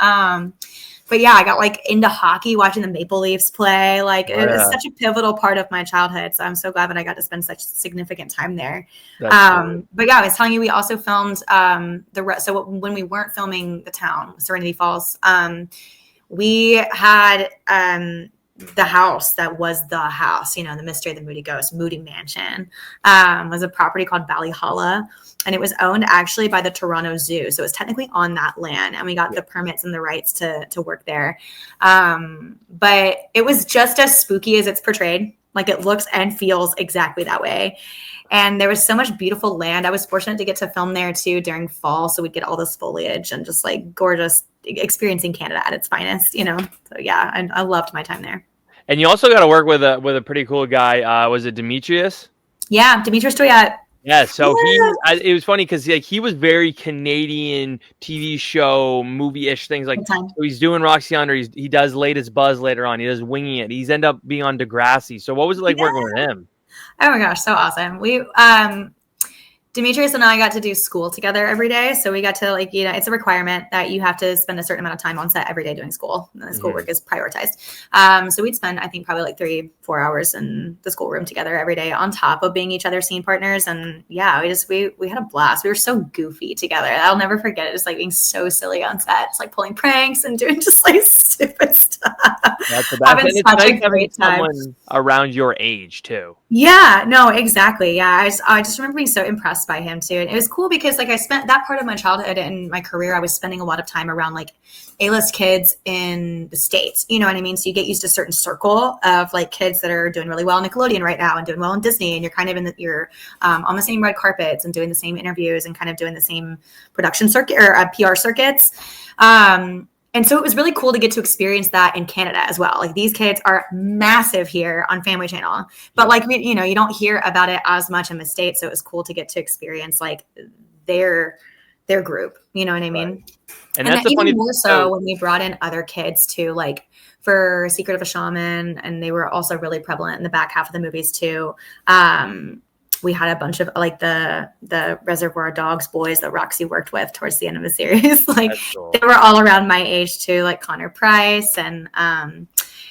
[SPEAKER 3] yeah, I got like into hockey, watching the Maple Leafs play. Like it was such a pivotal part of my childhood. So I'm so glad that I got to spend such significant time there. But yeah, I was telling you, we also filmed so when we weren't filming the town, Serenity Falls, we had the house that was the house, the Mystery of the Moody Ghost, Moody Mansion, was a property called Ballyholla. And it was owned actually by the Toronto Zoo. So it was technically on that land, and we got the permits and the rights to work there. But it was just as spooky as it's portrayed. Like it looks and feels exactly that way. And there was so much beautiful land. I was fortunate to get to film there too during fall. So we'd get all this foliage and just like gorgeous, experiencing Canada at its finest, So yeah, I loved my time there.
[SPEAKER 2] And you also got to work with a pretty cool guy. Was it Demetrius?
[SPEAKER 3] Yeah, Demetrius Toyette.
[SPEAKER 2] Yeah, so
[SPEAKER 3] Yeah.
[SPEAKER 2] it was funny because he was very Canadian TV show movie-ish things like.
[SPEAKER 3] Good time.
[SPEAKER 2] So he's doing Roxy Hunter. He does Latest Buzz later on. He does Winging It. He's end up being on Degrassi. So what was it like working with him?
[SPEAKER 3] Oh my gosh, so awesome. We Demetrius and I got to do school together every day. So we got to it's a requirement that you have to spend a certain amount of time on set every day doing school. And the schoolwork is prioritized. So we'd spend, I think, probably like 3-4 hours in the schoolroom together every day on top of being each other's scene partners. And yeah, we had a blast. We were so goofy together. I'll never forget it. Just like being so silly on set. It's like pulling pranks and doing just like stupid stuff.
[SPEAKER 2] That's the best. And it's nice having someone around your age too.
[SPEAKER 3] Yeah, no, exactly. Yeah, I just remember being so impressed by him too. And it was cool because like I spent that part of my childhood and my career, I was spending a lot of time around like A-list kids in the States. You know what I mean? So you get used to a certain circle of like kids that are doing really well on Nickelodeon right now and doing well in Disney. And you're kind of you're on the same red carpets and doing the same interviews and kind of doing the same production circuit or PR circuits. And so it was really cool to get to experience that in Canada as well. Like these kids are massive here on Family Channel, but like, you don't hear about it as much in the States. So it was cool to get to experience like their group, you know what I mean?
[SPEAKER 2] Right. And that's the funny
[SPEAKER 3] more so when we brought in other kids too, like for Secret of a Shaman. And they were also really prevalent in the back half of the movies too. We had a bunch of like the Reservoir Dogs boys that Roxy worked with towards the end of the series. Like cool. They were all around my age too, like Connor Price. And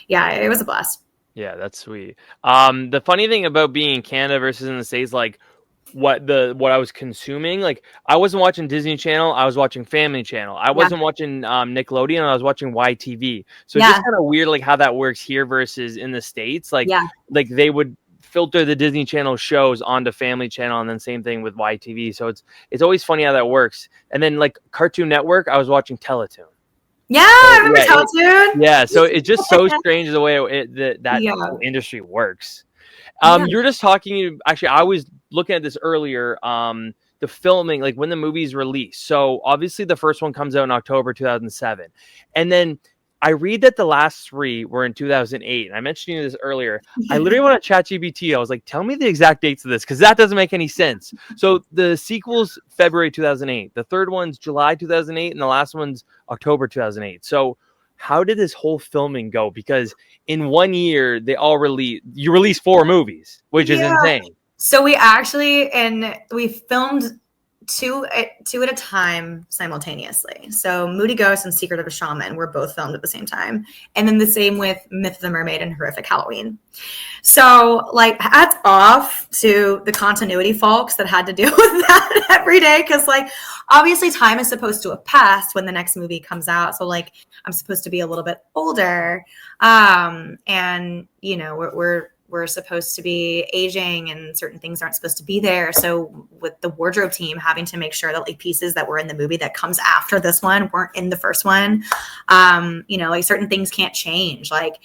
[SPEAKER 3] yeah, it was a blast.
[SPEAKER 2] Yeah, that's sweet. The funny thing about being in Canada versus in the States, like what I was consuming, like I wasn't watching Disney Channel, I was watching Family Channel. I wasn't watching Nickelodeon, I was watching YTV. So it's just kind of weird like how that works here versus in the States. Like they would filter the Disney Channel shows onto Family Channel, and then same thing with YTV. So it's always funny how that works. And then like Cartoon Network, I was watching Teletoon.
[SPEAKER 3] Yeah, I remember Teletoon.
[SPEAKER 2] Yeah, so it's just so strange the way that whole industry works. You're just talking. Actually, I was looking at this earlier. The filming, like when the movie's released. So obviously, the first one comes out in October 2007, and then I read that the last 3 were in 2008. And I mentioned you this earlier. I literally went to ChatGPT. I was like, tell me the exact dates of this, because that doesn't make any sense. So the sequel's February 2008. The third one's July 2008. And the last one's October 2008. So how did this whole filming go? Because in 1 year, you release 4 movies, which is insane.
[SPEAKER 3] So we filmed two at a time simultaneously. So Moody Ghost and Secret of a Shaman were both filmed at the same time. And then the same with Myth of the Mermaid and Horrific Halloween. So like hats off to the continuity folks that had to deal with that every day. Cause like obviously time is supposed to have passed when the next movie comes out. So like I'm supposed to be a little bit older. And we're supposed to be aging and certain things aren't supposed to be there. So with the wardrobe team having to make sure that like pieces that were in the movie that comes after this one weren't in the first one, like certain things can't change, like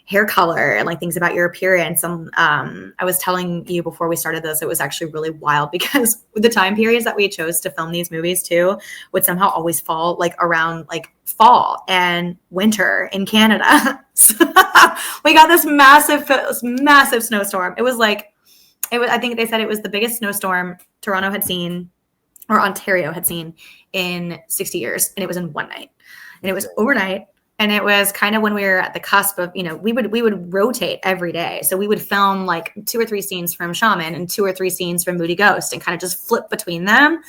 [SPEAKER 3] hair color and like things about your appearance. I was telling you before we started this, it was actually really wild because the time periods that we chose to film these movies too would somehow always fall like around like fall and winter in Canada. So we got this massive snowstorm. I think they said it was the biggest snowstorm Toronto had seen or Ontario had seen in 60 years. And it was in one night and it was overnight. And it was kind of when we were at the cusp of, we would rotate every day. So we would film like 2 or 3 scenes from Shaman and 2 or 3 scenes from Moody Ghost and kind of just flip between them.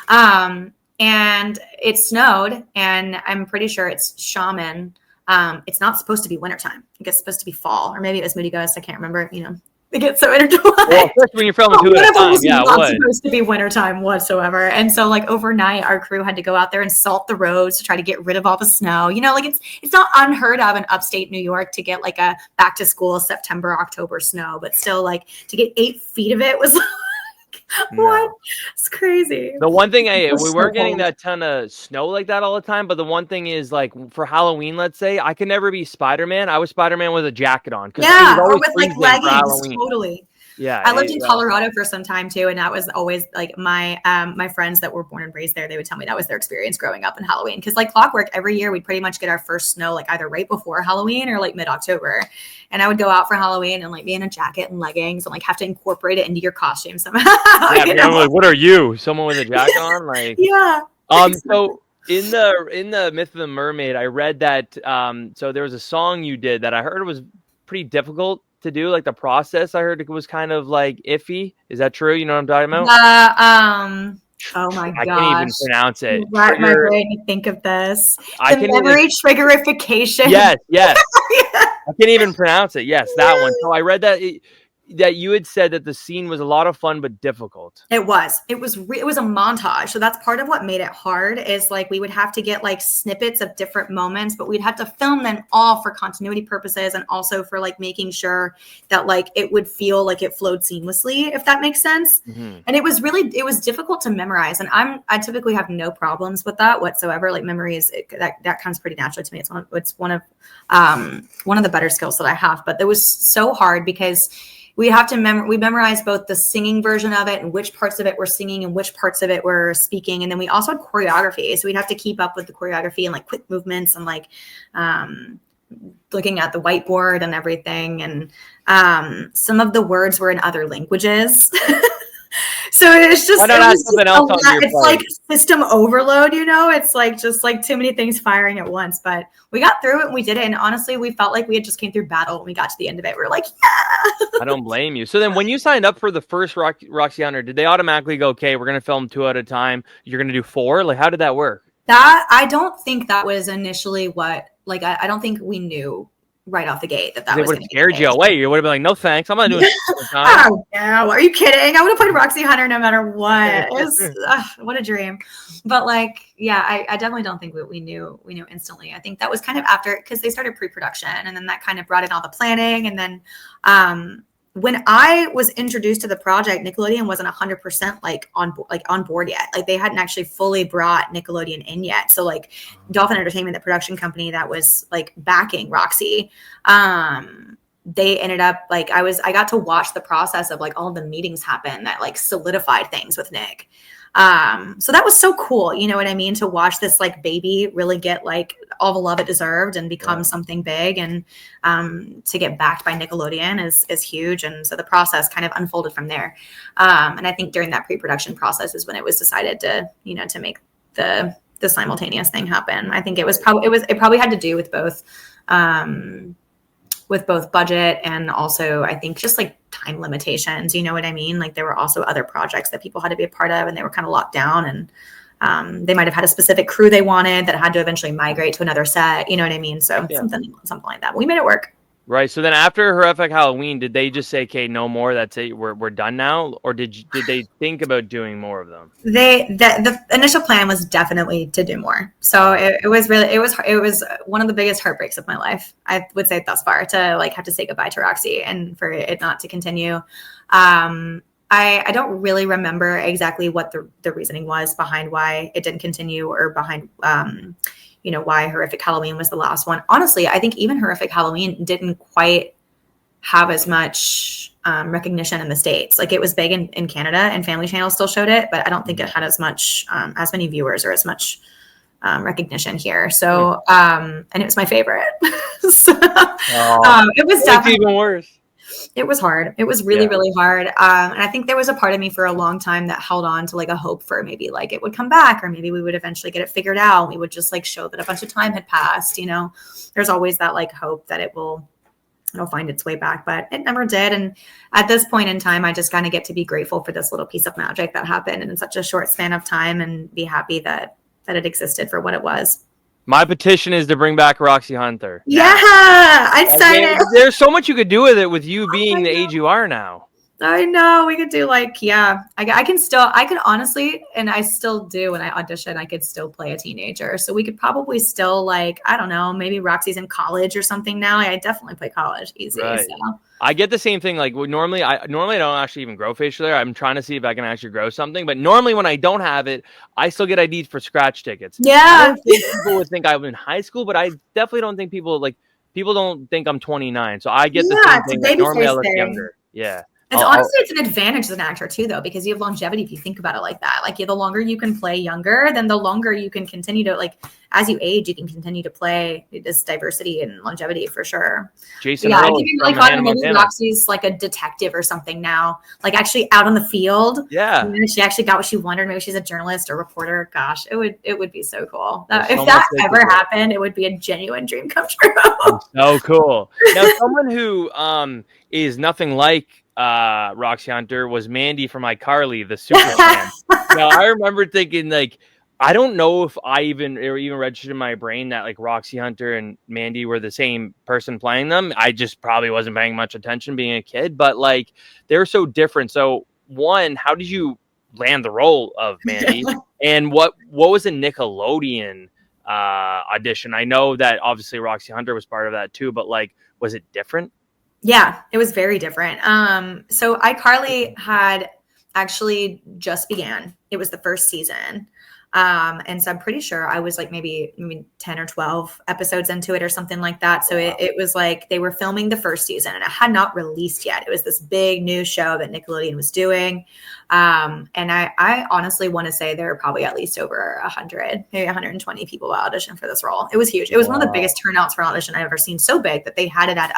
[SPEAKER 3] And it snowed, and I'm pretty sure it's Shaman. It's not supposed to be wintertime. I guess it's supposed to be fall, or maybe it was Moody Ghost. I can't remember. They get so intertwined. Well,
[SPEAKER 2] first when you're filming 2 at a time,
[SPEAKER 3] it was supposed to be wintertime whatsoever. And so, like overnight, our crew had to go out there and salt the roads to try to get rid of all the snow. It's not unheard of in upstate New York to get like a back to school September, October snow, but still, like to get 8 feet of it was. What? It's crazy.
[SPEAKER 2] The one thing we weren't getting that ton of snow like that all the time, but the one thing is like for Halloween, let's say, I could never be Spider-Man. I was Spider-Man with a jacket on.
[SPEAKER 3] Yeah, or with like leggings, totally.
[SPEAKER 2] Yeah.
[SPEAKER 3] I lived in Colorado for some time too, and that was always like my friends that were born and raised there. They would tell me that was their experience growing up in Halloween, because like clockwork, every year we'd pretty much get our first snow like either right before Halloween or like mid-October, and I would go out for Halloween and like be in a jacket and leggings and like have to incorporate it into your costume somehow.
[SPEAKER 2] Yeah, I'm like, what are you? Someone with a jacket on? Like,
[SPEAKER 3] yeah.
[SPEAKER 2] So in the Myth of the Mermaid, I read that so there was a song you did that I heard was pretty difficult to do. Like the process, I heard it was kind of like iffy. Is that true? You know what I'm talking about?
[SPEAKER 3] Oh my gosh.
[SPEAKER 2] I can't even pronounce it.
[SPEAKER 3] Rack my brain to think of this.
[SPEAKER 2] I
[SPEAKER 3] The memory triggerification.
[SPEAKER 2] Yes.
[SPEAKER 3] Yeah.
[SPEAKER 2] I can't even pronounce it. Yes, that one. So I read that that you had said that the scene was a lot of fun but difficult.
[SPEAKER 3] It was a montage. So that's part of what made it hard, is like we would have to get like snippets of different moments, but we'd have to film them all for continuity purposes and also for like making sure that like it would feel like it flowed seamlessly, if that makes sense. And it was difficult to memorize, and I typically have no problems with that whatsoever. Like memory that comes pretty naturally to me. It's one of the better skills that I have, but it was so hard because we have to we memorize both the singing version of it and which parts of it we're singing and which parts of it we're speaking. And then we also had choreography. So we'd have to keep up with the choreography and like quick movements and like looking at the whiteboard and everything. And some of the words were in other languages. So it's just, it's like system overload, you know, it's like just like too many things firing at once, but we got through it and we did it. And honestly, we felt like we had just came through battle when we got to the end of it. We were like, yeah.
[SPEAKER 2] I don't blame you. So then when you signed up for the first Roxy Hunter, did they automatically go, okay, we're going to film 2 at a time, you're going to do 4? Like, how did that work?
[SPEAKER 3] I don't think that was initially what, like, I don't think we knew right off the gate that
[SPEAKER 2] would have scared you away. You would have been like, no thanks, I'm not doing it.
[SPEAKER 3] Oh no, are you kidding? I would have played Roxy Hunter no matter what. What a dream. But like, yeah, I definitely don't think we knew instantly. I think that was kind of after, because they started pre-production, and then that kind of brought in all the planning. And then when I was introduced to the project, Nickelodeon wasn't 100% on board yet. Like they hadn't actually fully brought Nickelodeon in yet. So like Dolphin Entertainment, the production company that was like backing Roxy, they ended up like, I got to watch the process of like all the meetings happen that like solidified things with Nick. So that was so cool. You know what I mean? To watch this like baby really get like all the love it deserved and become something big, and to get backed by Nickelodeon is huge. And so the process kind of unfolded from there. And I think during that pre-production process is when it was decided to make the simultaneous thing happen. I think it probably had to do with both budget and also I think just like time limitations, you know what I mean? Like there were also other projects that people had to be a part of, and they were kind of locked down, and they might've had a specific crew they wanted that had to eventually migrate to another set, you know what I mean? So something like that. We made it work.
[SPEAKER 2] Right. So then after Horrific Halloween, did they just say, okay, no more, that's it, we're done now? Or did they think about doing more of them?
[SPEAKER 3] The initial plan was definitely to do more. So it was one of the biggest heartbreaks of my life, I would say, thus far, to like have to say goodbye to Roxy and for it not to continue. I don't really remember exactly what the reasoning was behind why it didn't continue, or behind why Horrific Halloween was the last one. Honestly, I think even Horrific Halloween didn't quite have as much recognition in the States. Like it was big in Canada, and Family Channel still showed it, but I don't think it had as many viewers or as much recognition here. So, and it was my favorite. So, it was definitely
[SPEAKER 2] even worse.
[SPEAKER 3] It was hard. It was really, really hard. And I think there was a part of me for a long time that held on to like a hope for maybe like it would come back, or maybe we would eventually get it figured out. We would just like show that a bunch of time had passed, there's always that like hope that it'll find its way back, but it never did. And at this point in time, I just kind of get to be grateful for this little piece of magic that happened in such a short span of time, and be happy that it existed for what it was.
[SPEAKER 2] My petition is to bring back Roxy Hunter.
[SPEAKER 3] Yeah, I'd sign it.
[SPEAKER 2] There's so much you could do with it, with you being the age you are now.
[SPEAKER 3] I know. We could do like, I could honestly, and I still do when I audition, I could still play a teenager. So we could probably still like, I don't know, maybe Roxy's in college or something now. I definitely play college easy.
[SPEAKER 2] Right.
[SPEAKER 3] So.
[SPEAKER 2] I get the same thing. Like normally I don't actually even grow facial hair. I'm trying to see if I can actually grow something. But normally when I don't have it, I still get ID'd for scratch tickets.
[SPEAKER 3] Yeah.
[SPEAKER 2] I don't think people would think I'm in high school, but I definitely don't think people don't think I'm 29. So I get the same thing. Like, normally I look younger. Yeah.
[SPEAKER 3] It's an advantage as an actor too, though, because you have longevity if you think about it like that. Like the longer you can play younger, then the longer you can continue to, like, as you age, you can continue to play this diversity and longevity for sure.
[SPEAKER 2] Jason
[SPEAKER 3] I
[SPEAKER 2] Earl
[SPEAKER 3] think
[SPEAKER 2] from
[SPEAKER 3] like
[SPEAKER 2] Hannah
[SPEAKER 3] maybe
[SPEAKER 2] Montana.
[SPEAKER 3] Roxy's like a detective or something now, like actually out on the field.
[SPEAKER 2] Yeah.
[SPEAKER 3] And she actually got what she wanted. Maybe she's a journalist or reporter. Gosh, it would be so cool.
[SPEAKER 2] There's
[SPEAKER 3] If
[SPEAKER 2] so
[SPEAKER 3] that
[SPEAKER 2] much they
[SPEAKER 3] ever
[SPEAKER 2] could do.
[SPEAKER 3] happened, it would be a genuine dream come true.
[SPEAKER 2] So cool. Now, someone who is nothing like Roxy Hunter was Mandy from iCarly, the super fan. Now, I remember thinking, like, I don't know if I even registered in my brain that like Roxy Hunter and Mandy were the same person playing them. I just probably wasn't paying much attention being a kid, but like they're so different. So one, how did you land the role of Mandy? And what was a Nickelodeon audition? I know that obviously Roxy Hunter was part of that too, but like, was it different?
[SPEAKER 3] Yeah, it was very different. So iCarly had actually just began. It was the first season. And so I'm pretty sure I was like maybe 10 or 12 episodes into it or something like that. So it was like they were filming the first season and it had not released yet. It was this big new show that Nickelodeon was doing. And I honestly want to say there were probably at least over 100, maybe 120 people auditioned for this role. It was huge. It was one of the biggest turnouts for an audition I've ever seen, so big that they had it at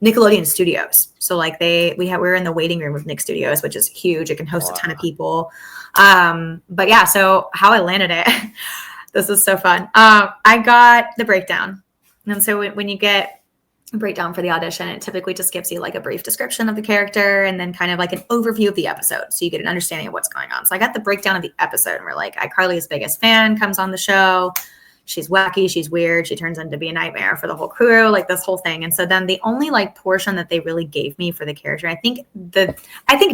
[SPEAKER 3] Nickelodeon Studios. So like we were in the waiting room of Nick Studios, which is huge. It can host a ton of people. But yeah, so how I landed it, this is so fun. I got the breakdown. And so when you get a breakdown for the audition, it typically just gives you like a brief description of the character and then kind of like an overview of the episode. So you get an understanding of what's going on. So I got the breakdown of the episode and we're like, iCarly's biggest fan comes on the show. She's wacky, she's weird, she turns into be a nightmare for the whole crew, like this whole thing. And so then the only like portion that they really gave me for the character, I think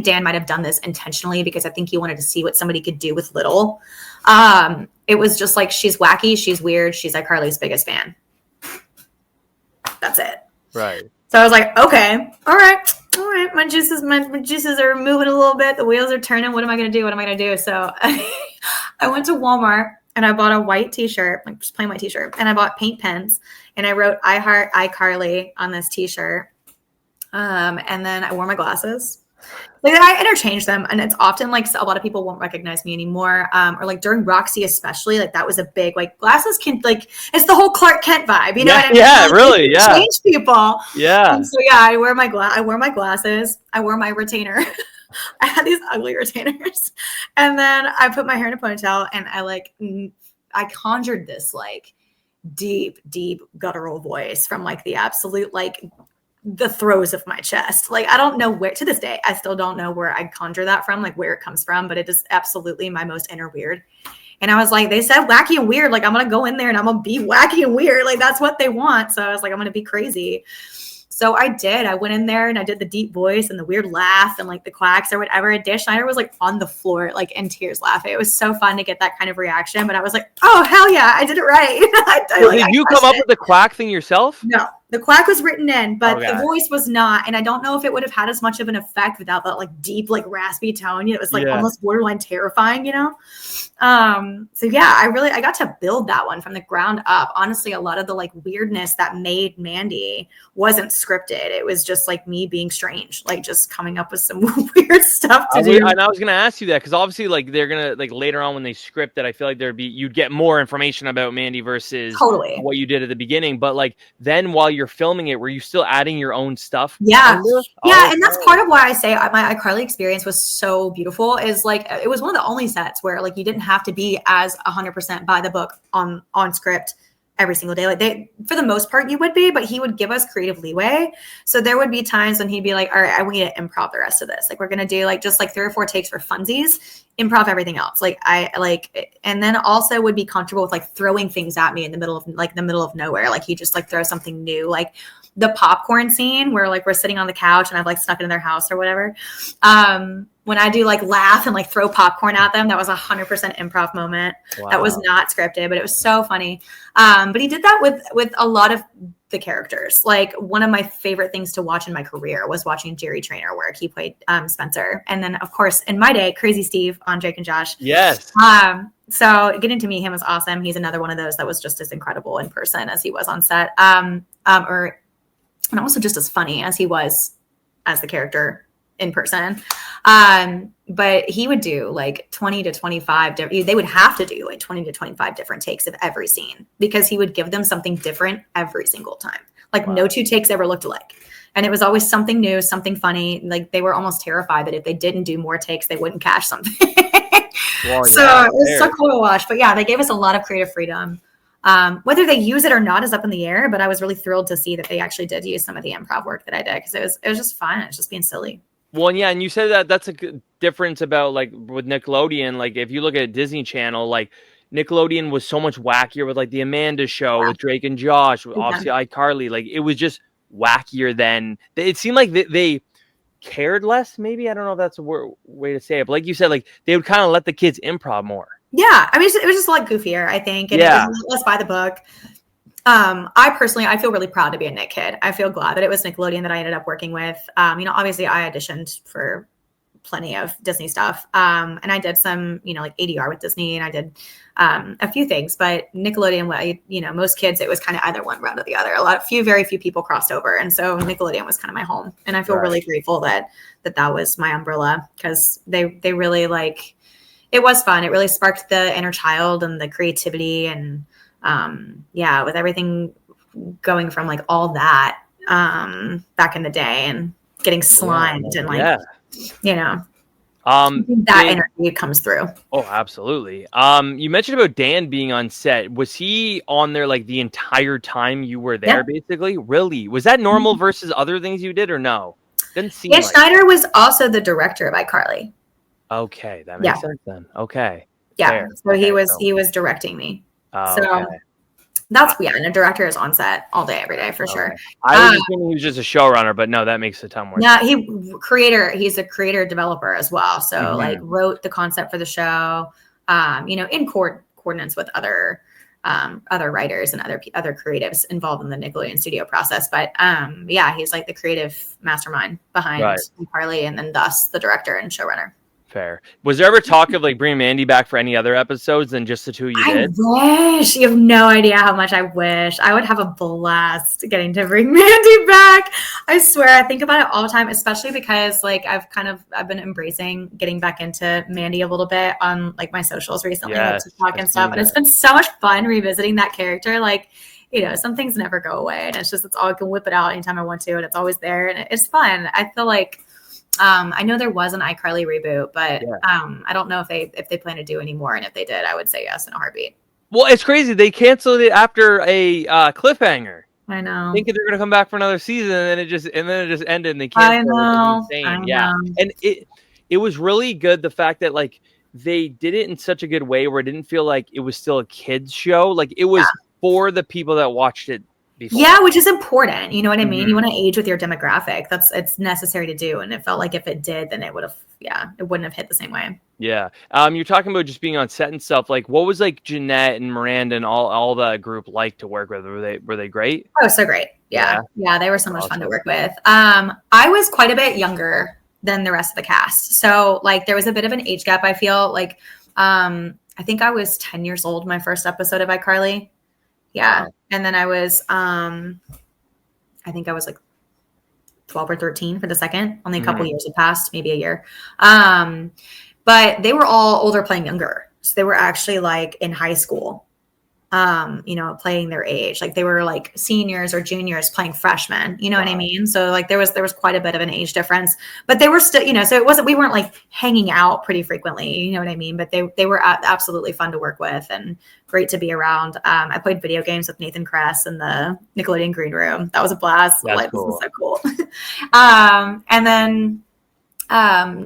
[SPEAKER 3] Dan might have done this intentionally because I think he wanted to see what somebody could do with little. It was just like, she's wacky, she's weird, she's iCarly's biggest fan. That's it.
[SPEAKER 2] Right.
[SPEAKER 3] So I was like, okay, all right. My juices are moving a little bit. The wheels are turning. What am I going to do? So I went to Walmart and I bought a white t-shirt, like just plain white t-shirt. And I bought paint pens and I wrote, I heart iCarly on this t-shirt. And then I wore my glasses. Like I interchange them, and it's often like a lot of people won't recognize me anymore. Or like during Roxy, especially, like that was a big like glasses can like it's the whole Clark Kent vibe, you know what I mean?
[SPEAKER 2] Yeah,
[SPEAKER 3] like,
[SPEAKER 2] really, yeah.
[SPEAKER 3] Change people.
[SPEAKER 2] Yeah.
[SPEAKER 3] And so yeah, I wear my glasses. I wore my retainer. I had these ugly retainers, and then I put my hair in a ponytail, and I conjured this like deep guttural voice from like the absolute like the throes of my chest. Like I don't know where, to this day I still don't know where I conjure that from, like where it comes from, but it is absolutely my most inner weird. And I was like, they said wacky and weird, like I'm gonna go in there and I'm gonna be wacky and weird, like that's what they want. So I was like, I'm gonna be crazy. So I did. I went in there and I did the deep voice and the weird laugh and like the quacks or whatever. And Dan Schneider was like on the floor, like in tears laughing. It was so fun to get that kind of reaction. But I was like, oh, hell yeah, I did it right.
[SPEAKER 2] Did you come up with the quack thing yourself?
[SPEAKER 3] No, the quack was written in, but
[SPEAKER 2] Okay.
[SPEAKER 3] the voice was not. And I don't know if it would have had as much of an effect without that like deep, like raspy tone. It was like almost borderline terrifying, So yeah, I got to build that one from the ground up. Honestly, a lot of the like weirdness that made Mandy wasn't scripted. It was just like me being strange, like just coming up with some weird stuff to do.
[SPEAKER 2] And I was gonna ask you that because obviously, like they're gonna like later on when they script it, I feel like you'd get more information about Mandy versus what you did at the beginning. But like then while you're filming it, were you still adding your own stuff?
[SPEAKER 3] Yeah,
[SPEAKER 2] yeah,
[SPEAKER 3] and that's part of why I say my iCarly experience was so beautiful. Is like it was one of the only sets where like you didn't have to be as 100% by the book on script every single day. Like for the most part, you would be, but he would give us creative leeway. So there would be times when he'd be like, all right, I want you to improv the rest of this. Like we're going to do like just like 3 or 4 takes for funsies, improv everything else. And then also would be comfortable with like throwing things at me in the middle of nowhere. Like he just like throw something new, like the popcorn scene where like we're sitting on the couch and I've like snuck it in their house or whatever. When I do like laugh and like throw popcorn at them, that was 100% improv moment. Wow. That was not scripted, but it was so funny. But he did that with a lot of the characters. Like one of my favorite things to watch in my career was watching Jerry Trainer work. He played Spencer. And then of course in my day, Crazy Steve on Drake and Josh.
[SPEAKER 2] Yes.
[SPEAKER 3] So getting to meet him was awesome. He's another one of those that was just as incredible in person as he was on set. And also just as funny as he was as the character in person. But he would do like 20 to 25. They would have to do like 20 to 25 different takes of every scene because he would give them something different every single time. Like no two takes ever looked alike. And it was always something new, something funny. Like they were almost terrified that if they didn't do more takes, they wouldn't catch something.
[SPEAKER 2] Well,
[SPEAKER 3] so it was so cool to watch. But yeah, they gave us a lot of creative freedom. Whether they use it or not is up in the air. But I was really thrilled to see that they actually did use some of the improv work that I did because it was just fun. It was just being silly.
[SPEAKER 2] Well, yeah, and you said that that's a good difference about like with Nickelodeon. Like if you look at Disney Channel, like Nickelodeon was so much wackier with like the Amanda Show with Drake and Josh, with obviously iCarly. Like it was just wackier than it seemed like they cared less. Maybe I don't know if that's a way to say it, but like you said, like they would kind of let the kids improv more.
[SPEAKER 3] Yeah, I mean it was just a lot goofier, I think, and it was less by the book. I feel really proud to be a Nick kid. I feel glad that it was Nickelodeon that I ended up working with. Obviously I auditioned for plenty of Disney stuff. And I did some, like ADR with Disney and I did a few things, but Nickelodeon, most kids, it was kind of either one round or the other. Very few people crossed over. And so Nickelodeon was kind of my home. And I feel really grateful that was my umbrella because they really it was fun. It really sparked the inner child and the creativity and, with everything going from like all that back in the day and getting slimed and that energy comes through.
[SPEAKER 2] Oh, absolutely. You mentioned about Dan being on set. Was he on there like the entire time you were there, basically? Really? Was that normal versus other things you did or no? Didn't seem
[SPEAKER 3] Dan Schneider was also the director of iCarly.
[SPEAKER 2] Okay, that makes sense then. Okay.
[SPEAKER 3] Yeah.
[SPEAKER 2] Fair.
[SPEAKER 3] So he was directing me. That's and a director is on set all day, every day for sure.
[SPEAKER 2] I was assuming he was just a showrunner, but no, that makes a ton more
[SPEAKER 3] sense. Yeah, he's a creator developer as well. So wrote the concept for the show, in coordinates with other writers and other creatives involved in the Nickelodeon studio process. But he's like the creative mastermind behind iCarly and then thus the director and showrunner.
[SPEAKER 2] Fair. Was there ever talk of like bringing Mandy back for any other episodes than just the two you did?
[SPEAKER 3] I wish. You have no idea how much I wish. I would have a blast getting to bring Mandy back. I swear, I think about it all the time, especially because like I've been embracing getting back into Mandy a little bit on like my socials recently, like TikTok and stuff. And it's been so much fun revisiting that character. Like, some things never go away, and it's all I can whip it out anytime I want to, and it's always there, and it's fun. I feel like. I know there was an iCarly reboot, but I don't know if they plan to do any more. And if they did, I would say yes in a heartbeat.
[SPEAKER 2] Well, it's crazy. They canceled it after a cliffhanger.
[SPEAKER 3] I know.
[SPEAKER 2] Thinking they're going to come back for another season, and then it just ended. And they canceled.
[SPEAKER 3] I know.
[SPEAKER 2] Yeah, and it was really good. The fact that like they did it in such a good way where it didn't feel like it was still a kids show. Like it was for the people that watched it. Before.
[SPEAKER 3] Yeah, which is important. You know what I mean? You want to age with your demographic. It's necessary to do. And it felt like if it did, then it wouldn't have hit the same way.
[SPEAKER 2] Yeah. You're talking about just being on set and stuff. Like what was like Jeanette and Miranda and all the group like to work with? Were they great?
[SPEAKER 3] Oh, so great. Yeah. They were so much fun to work with. I was quite a bit younger than the rest of the cast. So like there was a bit of an age gap, I feel like. I think I was 10 years old my first episode of iCarly. Yeah. Wow. And then I was, I think I was like 12 or 13 for the second. Only a couple years had passed, maybe a year. But they were all older playing younger. So they were actually like in high school, playing their age. Like they were like seniors or juniors playing freshmen, you know what I mean? So like there was quite a bit of an age difference, but they were still, so we weren't like hanging out pretty frequently, you know what I mean? But they were absolutely fun to work with and great to be around. I played video games with Nathan Kress in the Nickelodeon green room. That was a blast. This was so cool. And then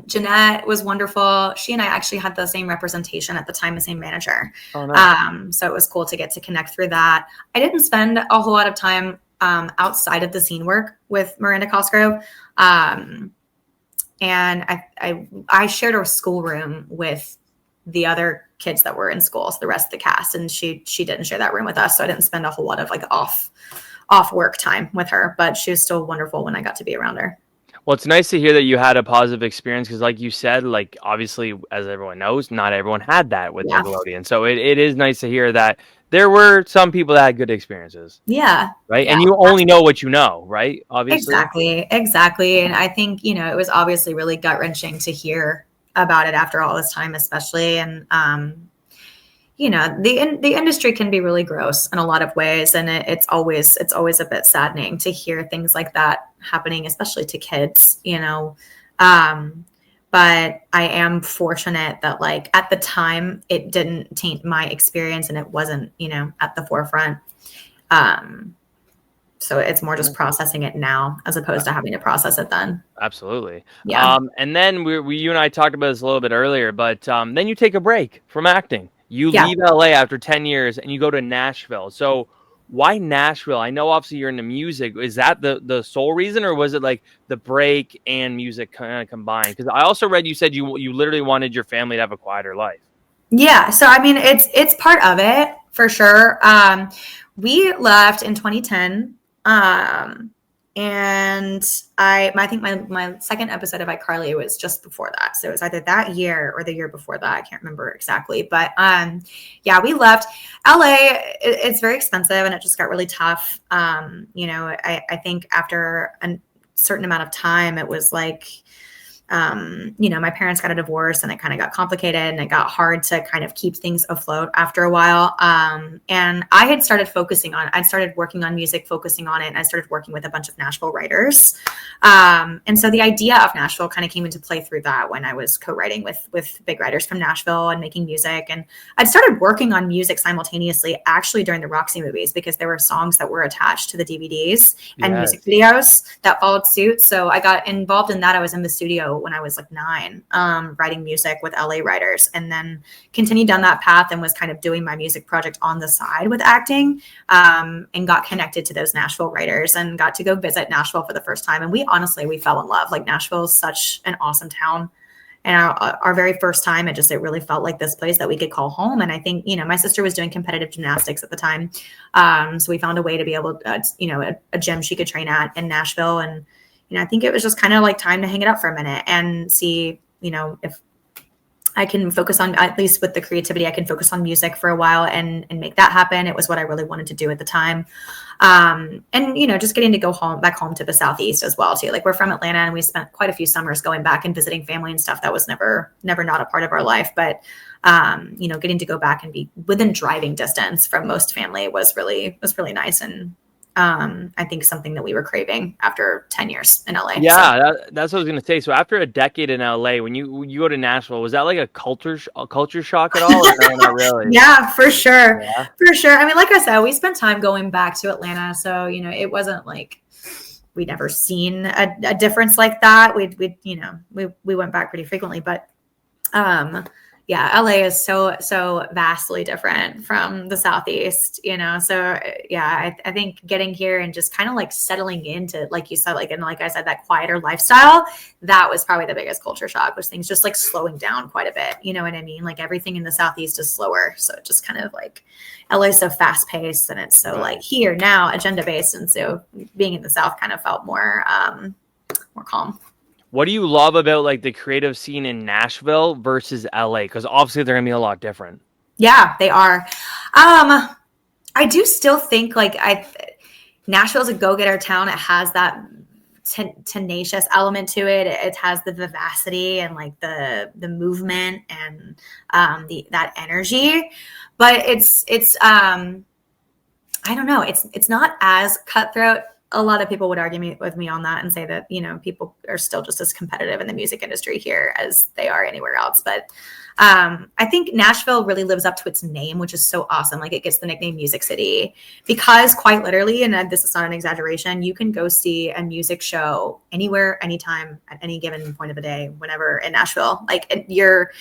[SPEAKER 3] Jeanette was wonderful. She and I actually had the same representation at the time, the same manager. Oh, nice. So it was cool to get to connect through that. I didn't spend a whole lot of time outside of the scene work with Miranda Cosgrove. And I shared a schoolroom with the other kids that were in school, so the rest of the cast, and she didn't share that room with us, so I didn't spend a whole lot of like off work time with her, but she was still wonderful when I got to be around her.
[SPEAKER 2] Well, it's nice to hear that you had a positive experience because, like you said, like obviously, as everyone knows, not everyone had that with Nickelodeon. So it is nice to hear that there were some people that had good experiences.
[SPEAKER 3] Yeah.
[SPEAKER 2] Right.
[SPEAKER 3] Yeah.
[SPEAKER 2] And you only know what you know, right? Obviously.
[SPEAKER 3] Exactly. And I think, it was obviously really gut wrenching to hear about it after all this time, especially. And, the industry can be really gross in a lot of ways. And it's always a bit saddening to hear things like that happening, especially to kids, but I am fortunate that like at the time it didn't taint my experience and it wasn't, at the forefront. So it's more just processing it now as opposed to having to process it then.
[SPEAKER 2] Absolutely.
[SPEAKER 3] Yeah.
[SPEAKER 2] And then you and I talked about this a little bit earlier, but then you take a break from acting. You leave LA after 10 years and you go to Nashville. So why Nashville? I know obviously you're into music. Is that the sole reason, or was it like the break and music kind of combined? Because I also read you said you literally wanted your family to have a quieter life.
[SPEAKER 3] Yeah. So I mean, it's part of it for sure. We left in 2010. And I think my second episode of iCarly was just before that. So it was either that year or the year before that. I can't remember exactly, but, we left LA. It's very expensive and it just got really tough. I think after a certain amount of time, it was like, my parents got a divorce and it kind of got complicated and it got hard to kind of keep things afloat after a while. And I started working on music, focusing on it. And I started working with a bunch of Nashville writers. And so the idea of Nashville kind of came into play through that when I was co-writing with big writers from Nashville and making music. And I'd started working on music simultaneously actually during the Roxy movies because there were songs that were attached to the DVDs and music videos that followed suit. So I got involved in that. I was in the studio when I was like 9, writing music with LA writers, and then continued down that path and was kind of doing my music project on the side with acting, and got connected to those Nashville writers and got to go visit Nashville for the first time. And we fell in love. Like Nashville is such an awesome town. And our very first time, it really felt like this place that we could call home. And I think, my sister was doing competitive gymnastics at the time. So we found a way to be able to, a gym she could train at in Nashville. And, I think it was just kind of like time to hang it up for a minute and see, if I can focus on, at least with the creativity, I can focus on music for a while and make that happen. It was what I really wanted to do at the time. And, just getting to go back home to the Southeast as well too. Like we're from Atlanta and we spent quite a few summers going back and visiting family and stuff that was never not a part of our life. But, getting to go back and be within driving distance from most family was really nice. And, I think something that we were craving after 10 years in LA.
[SPEAKER 2] Yeah, that's what I was going to say. So after a decade in LA, when you go to Nashville, was that like a culture shock at all? Or no, not really?
[SPEAKER 3] Yeah, for sure. Yeah. For sure. I mean, like I said, we spent time going back to Atlanta. So, it wasn't like we'd never seen a difference like that. We went back pretty frequently, but, LA is so vastly different from the Southeast, So I think getting here and just kind of like settling into, like you said, like I said, that quieter lifestyle, that was probably the biggest culture shock, was things just like slowing down quite a bit. You know what I mean? Like everything in the Southeast is slower. So it just kind of like LA is so fast paced and it's so like here now agenda based. And so being in the South kind of felt more calm.
[SPEAKER 2] What do you love about like the creative scene in Nashville versus LA? Because obviously they're gonna be a lot different.
[SPEAKER 3] Yeah, they are. I do still think like Nashville's a go-getter town. It has that tenacious element to it. It has the vivacity and like the movement and that energy. But it's I don't know. It's not as cutthroat. A lot of people would argue with me on that and say that, people are still just as competitive in the music industry here as they are anywhere else. But I think Nashville really lives up to its name, which is so awesome. Like it gets the nickname Music City because quite literally, and this is not an exaggeration, you can go see a music show anywhere, anytime, at any given point of the day, whenever in Nashville. Like you're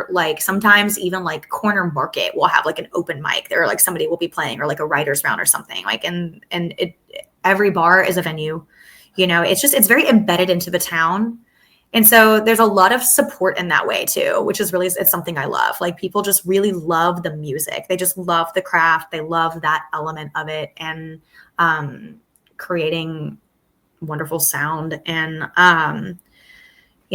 [SPEAKER 3] like sometimes even like Corner Market will have like an open mic there, or like somebody will be playing, or like a writer's round or something. Like and it. Every bar is a venue, it's very embedded into the town. And so there's a lot of support in that way too, which is it's something I love. Like people just really love the music. They just love the craft. They love that element of it and creating wonderful sound. And,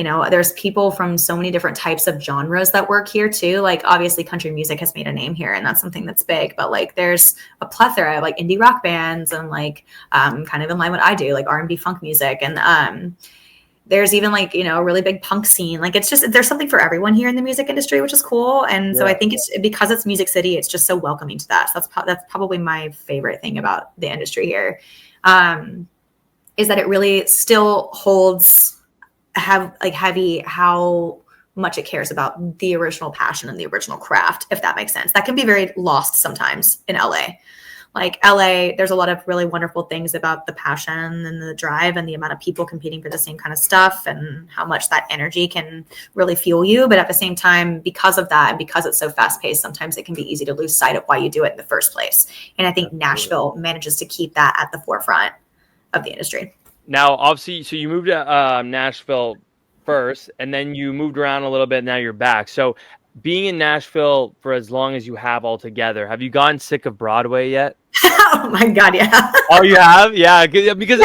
[SPEAKER 3] there's people from so many different types of genres that work here too. Like obviously country music has made a name here and that's something that's big, but like there's a plethora of like indie rock bands and like kind of in line what I do, like R&B funk music. And there's even like, a really big punk scene. Like it's just, there's something for everyone here in the music industry, which is cool. And so I think it's because it's Music City, it's just so welcoming to that. So that's probably my favorite thing about the industry here, is that it really still holds heavy how much it cares about the original passion and the original craft, if that makes sense. That can be very lost sometimes in LA. Like LA, there's a lot of really wonderful things about the passion and the drive and the amount of people competing for the same kind of stuff and how much that energy can really fuel you. But at the same time, because of that and because it's so fast paced, sometimes it can be easy to lose sight of why you do it in the first place. And I think Nashville manages to keep that at the forefront of the industry.
[SPEAKER 2] Now, obviously, so you moved to Nashville first, and then you moved around a little bit. Now you're back. So being in Nashville for as long as you have altogether, have you gotten sick of Broadway yet?
[SPEAKER 3] Oh my God, yeah.
[SPEAKER 2] Oh, you have? Yeah, because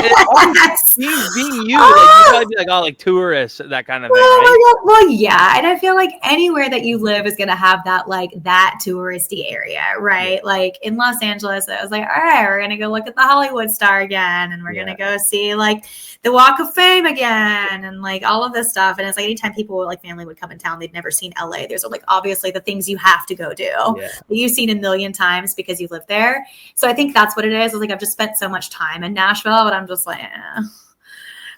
[SPEAKER 2] being you, like, you probably be like, oh, like tourists, that kind of thing, right?
[SPEAKER 3] Well, yeah. And I feel like anywhere that you live is going to have that, like, that touristy area, right? Yeah. Like in Los Angeles, it was like, all right, we're going to go look at the Hollywood Star again. And we're going to go see, like, the Walk of Fame again. And, like, all of this stuff. And it's like anytime people, like, family would come in town, they'd never seen LA. There's, like, obviously the things you have to go do that you've seen a million times because you live there. So I think that's what it is. I was like, I've just spent so much time in Nashville, but I'm just like,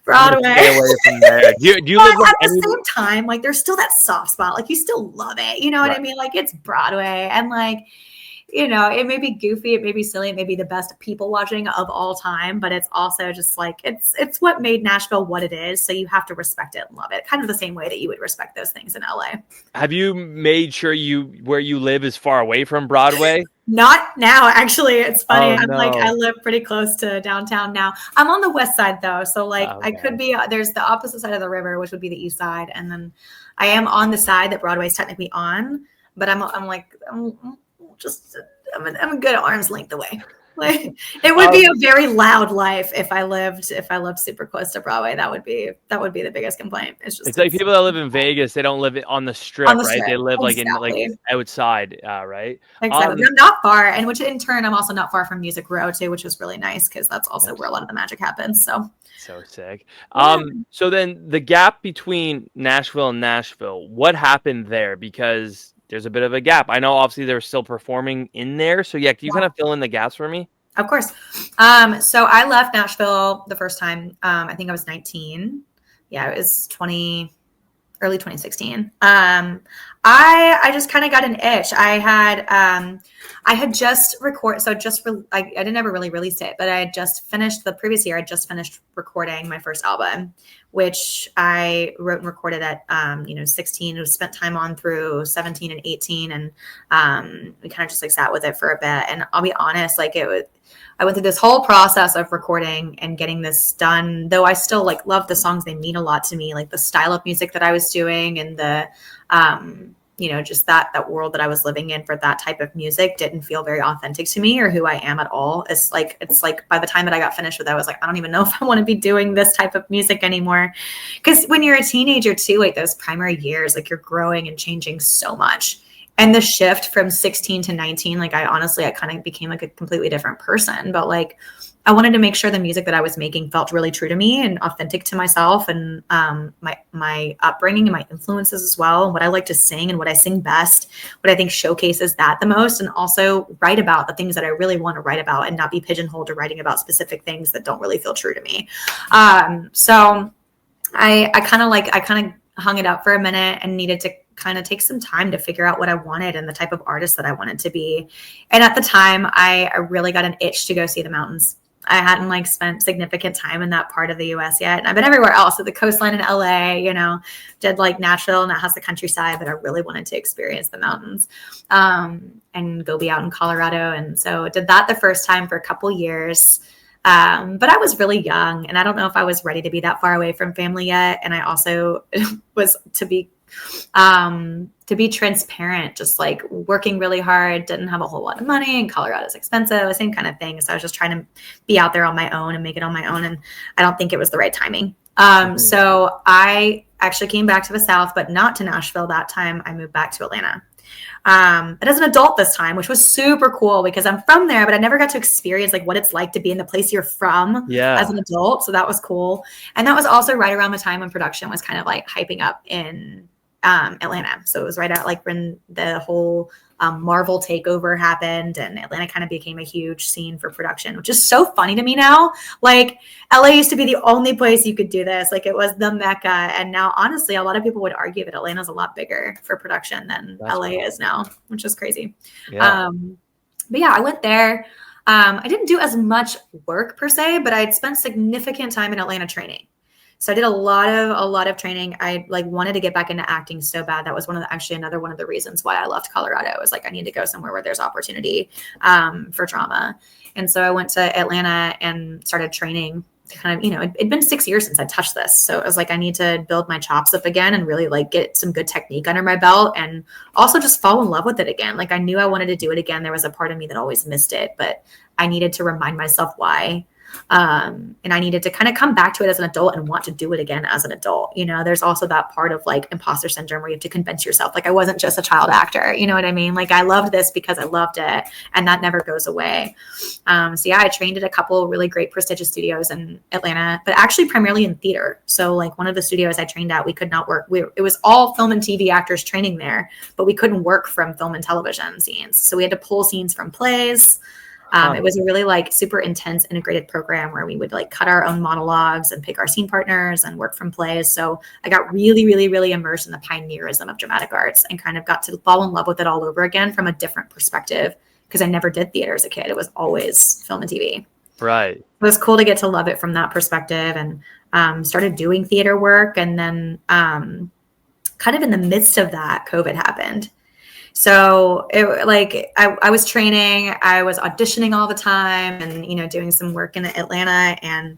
[SPEAKER 3] Broadway.
[SPEAKER 2] Stay away from there. Do you live
[SPEAKER 3] at the same time, like there's still that soft spot. Like you still love it. You know what I mean? Like it's Broadway and like, it may be goofy, it may be silly, it may be the best people watching of all time, but it's also just like, it's what made Nashville what it is. So you have to respect it and love it. Kind of the same way that you would respect those things in LA.
[SPEAKER 2] Have you made sure where you live is far away from Broadway?
[SPEAKER 3] Not now, actually. It's funny.
[SPEAKER 2] Oh, no.
[SPEAKER 3] I live pretty close to downtown now. I'm on the west side though. So like I could be, there's the opposite side of the river, which would be the east side. And then I am on the side that Broadway is technically on, but I'm a good arm's length away. Like it would be a very loud life if I lived super close to Broadway. That would be the biggest complaint. It's
[SPEAKER 2] like people that live in Vegas, they don't live on the strip, right? They live like in like outside, right?
[SPEAKER 3] Exactly. I'm not far, and which in turn I'm also not far from Music Row too, which is really nice because that's also where a lot of the magic happens. So
[SPEAKER 2] sick. So then the gap between Nashville and Nashville, what happened there? Because there's a bit of a gap. I know obviously they're still performing in there. So can you kind of fill in the gaps for me?
[SPEAKER 3] Of course. So I left Nashville the first time. I think I was 19. Yeah, it was early 2016. I just kind of got an itch. I had just recorded, I didn't ever really release it, but I had just finished the previous year. I just finished recording my first album, which I wrote and recorded at 16. It spent time on through 17 and 18, and we kind of just like sat with it for a bit. And I'll be honest, I went through this whole process of recording and getting this done, though I still like love the songs. They mean a lot to me, like the style of music that I was doing and the, just that world that I was living in for that type of music didn't feel very authentic to me or who I am at all. It's like by the time that I got finished with it, I was like, I don't even know if I want to be doing this type of music anymore. Because when you're a teenager too, like those primary years, like you're growing and changing so much. And the shift from 16 to 19, like I kind of became like a completely different person. But like I wanted to make sure the music that I was making felt really true to me and authentic to myself and my upbringing and my influences as well. And what I like to sing and what I sing best, what I think showcases that the most, and also write about the things that I really want to write about and not be pigeonholed to writing about specific things that don't really feel true to me. So I kind of hung it up for a minute and needed to kind of take some time to figure out what I wanted and the type of artist that I wanted to be. And at the time, I really got an itch to go see the mountains. I hadn't spent significant time in that part of the US yet. And I've been everywhere else, at the coastline in LA, did Nashville, and that has the countryside, but I really wanted to experience the mountains and go be out in Colorado. And so did that the first time for a couple years. But I was really young, and I don't know if I was ready to be that far away from family yet. And I also was to be transparent, just working really hard, didn't have a whole lot of money, and Colorado's expensive, the same kind of thing. So I was just trying to be out there on my own and make it on my own. And I don't think it was the right timing. So I actually came back to the South, but not to Nashville that time. I moved back to Atlanta. But as an adult this time, which was super cool because I'm from there, but I never got to experience like what it's like to be in the place you're from as an adult. So that was cool. And that was also right around the time when production was kind of like hyping up in Atlanta. So it was right at like when the whole Marvel takeover happened and Atlanta kind of became a huge scene for production, which is so funny to me now. Like LA used to be the only place you could do this. Like it was the Mecca. And now, honestly, a lot of people would argue that Atlanta's a lot bigger for production than LA is now, which is crazy.
[SPEAKER 2] Yeah.
[SPEAKER 3] But yeah, I went there. I didn't do as much work per se, but I'd spent significant time in Atlanta training. So I did a lot of training. I like wanted to get back into acting so bad. That was another one of the reasons why I left Colorado. I was like, I need to go somewhere where there's opportunity for drama. And so I went to Atlanta and started training to kind of, it'd been 6 years since I touched this. So it was like, I need to build my chops up again and really like get some good technique under my belt and also just fall in love with it again. Like I knew I wanted to do it again. There was a part of me that always missed it, but I needed to remind myself why. And I needed to kind of come back to it as an adult and want to do it again as an adult. There's also that part of like imposter syndrome where you have to convince yourself, like I wasn't just a child actor. You know what I mean? Like I loved this because I loved it and that never goes away. So yeah, I trained at a couple really great prestigious studios in Atlanta, but actually primarily in theater. So like one of the studios I trained at, we could not work. It was all film and TV actors training there, but we couldn't work from film and television scenes. So we had to pull scenes from plays. It was a really like super intense integrated program where we would like cut our own monologues and pick our scene partners and work from plays. So I got really, really, really immersed in the pioneerism of dramatic arts and kind of got to fall in love with it all over again from a different perspective because I never did theater as a kid. It was always film and TV.
[SPEAKER 2] Right.
[SPEAKER 3] It was cool to get to love it from that perspective and started doing theater work. And then kind of in the midst of that, COVID happened. So I was training, I was auditioning all the time and, doing some work in Atlanta and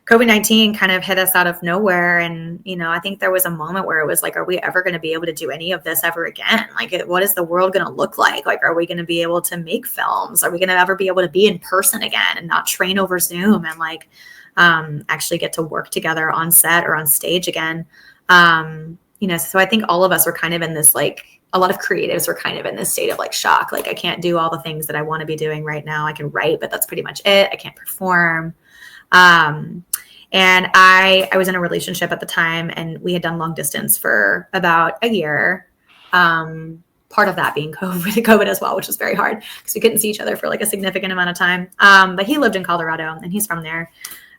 [SPEAKER 3] COVID-19 kind of hit us out of nowhere. And, I think there was a moment where it was like, are we ever going to be able to do any of this ever again? Like, what is the world going to look like? Like, are we going to be able to make films? Are we going to ever be able to be in person again and not train over Zoom and like actually get to work together on set or on stage again? So I think all of us were kind of in this like, a lot of creatives were kind of in this state of like shock. Like I can't do all the things that I want to be doing right now. I can write, but that's pretty much it. I can't perform. And I was in a relationship at the time and we had done long distance for about a year. Part of that being COVID as well, which was very hard because we couldn't see each other for like a significant amount of time. But he lived in Colorado and he's from there.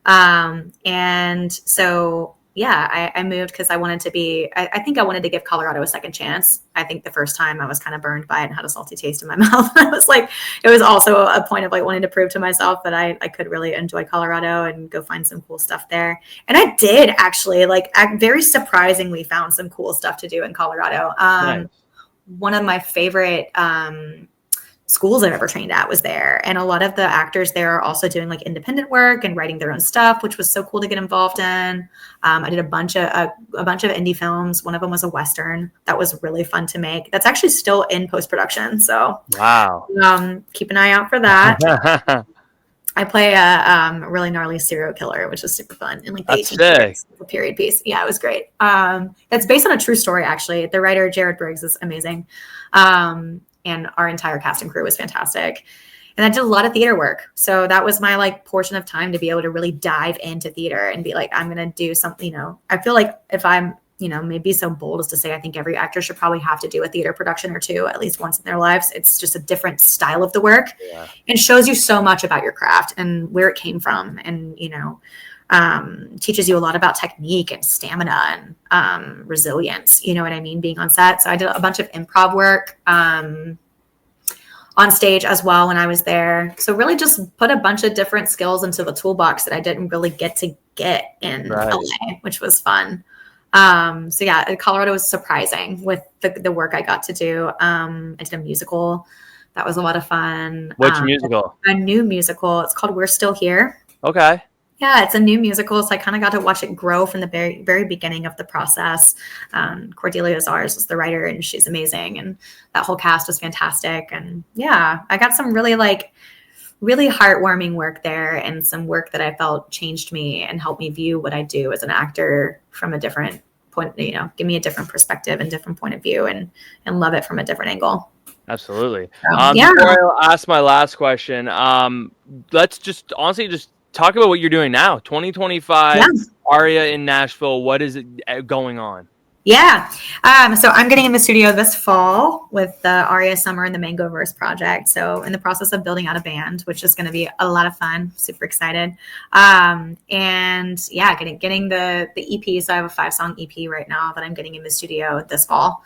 [SPEAKER 3] And so yeah, I moved because I wanted to be, I think I wanted to give Colorado a second chance. I think the first time I was kind of burned by it and had a salty taste in my mouth. I was like, it was also a point of like wanting to prove to myself that I could really enjoy Colorado and go find some cool stuff there. And I did actually, like, I very surprisingly found some cool stuff to do in Colorado. Nice. One of my favorite schools I've ever trained at was there. And a lot of the actors there are also doing like independent work and writing their own stuff, which was so cool to get involved in. I did a bunch of indie films. One of them was a Western that was really fun to make. That's actually still in post-production. So wow, keep an eye out for that. I play a really gnarly serial killer, which is super fun. In like the 1800s, a period piece. Yeah, it was great. It's based on a true story, actually. The writer, Jared Briggs, is amazing. And our entire cast and crew was fantastic. And I did a lot of theater work. So that was my like portion of time to be able to really dive into theater and be like, I'm going to do something, I feel like if I'm, maybe so bold as to say, I think every actor should probably have to do a theater production or two at least once in their lives. It's just a different style of the work and shows you so much about your craft and where it came from. And, teaches you a lot about technique and stamina and resilience, you know what I mean, being on set. So I did a bunch of improv work on stage as well when I was there. So really just put a bunch of different skills into the toolbox that I didn't really get in LA, which was fun. So yeah, Colorado was surprising with the work I got to do. I did a musical. That was a lot of fun.
[SPEAKER 2] Which musical?
[SPEAKER 3] A new musical. It's called We're Still Here.
[SPEAKER 2] Okay.
[SPEAKER 3] Yeah, it's a new musical, so I kind of got to watch it grow from the very, very beginning of the process. Cordelia Azars is the writer, and she's amazing, and that whole cast was fantastic. And yeah, I got some really heartwarming work there, and some work that I felt changed me and helped me view what I do as an actor from a different give me a different perspective and different point of view and love it from a different angle.
[SPEAKER 2] Absolutely.
[SPEAKER 3] Yeah.
[SPEAKER 2] Before I ask my last question, let's just honestly just talk about what you're doing now. 2025,
[SPEAKER 3] Yeah.
[SPEAKER 2] Aria in Nashville. What is it going on?
[SPEAKER 3] Yeah. So I'm getting in the studio this fall with the Aria Summer and the Mangoverse project. So in the process of building out a band, which is going to be a lot of fun. Super excited. And yeah, getting the EP. So I have a 5-song EP right now that I'm getting in the studio this fall.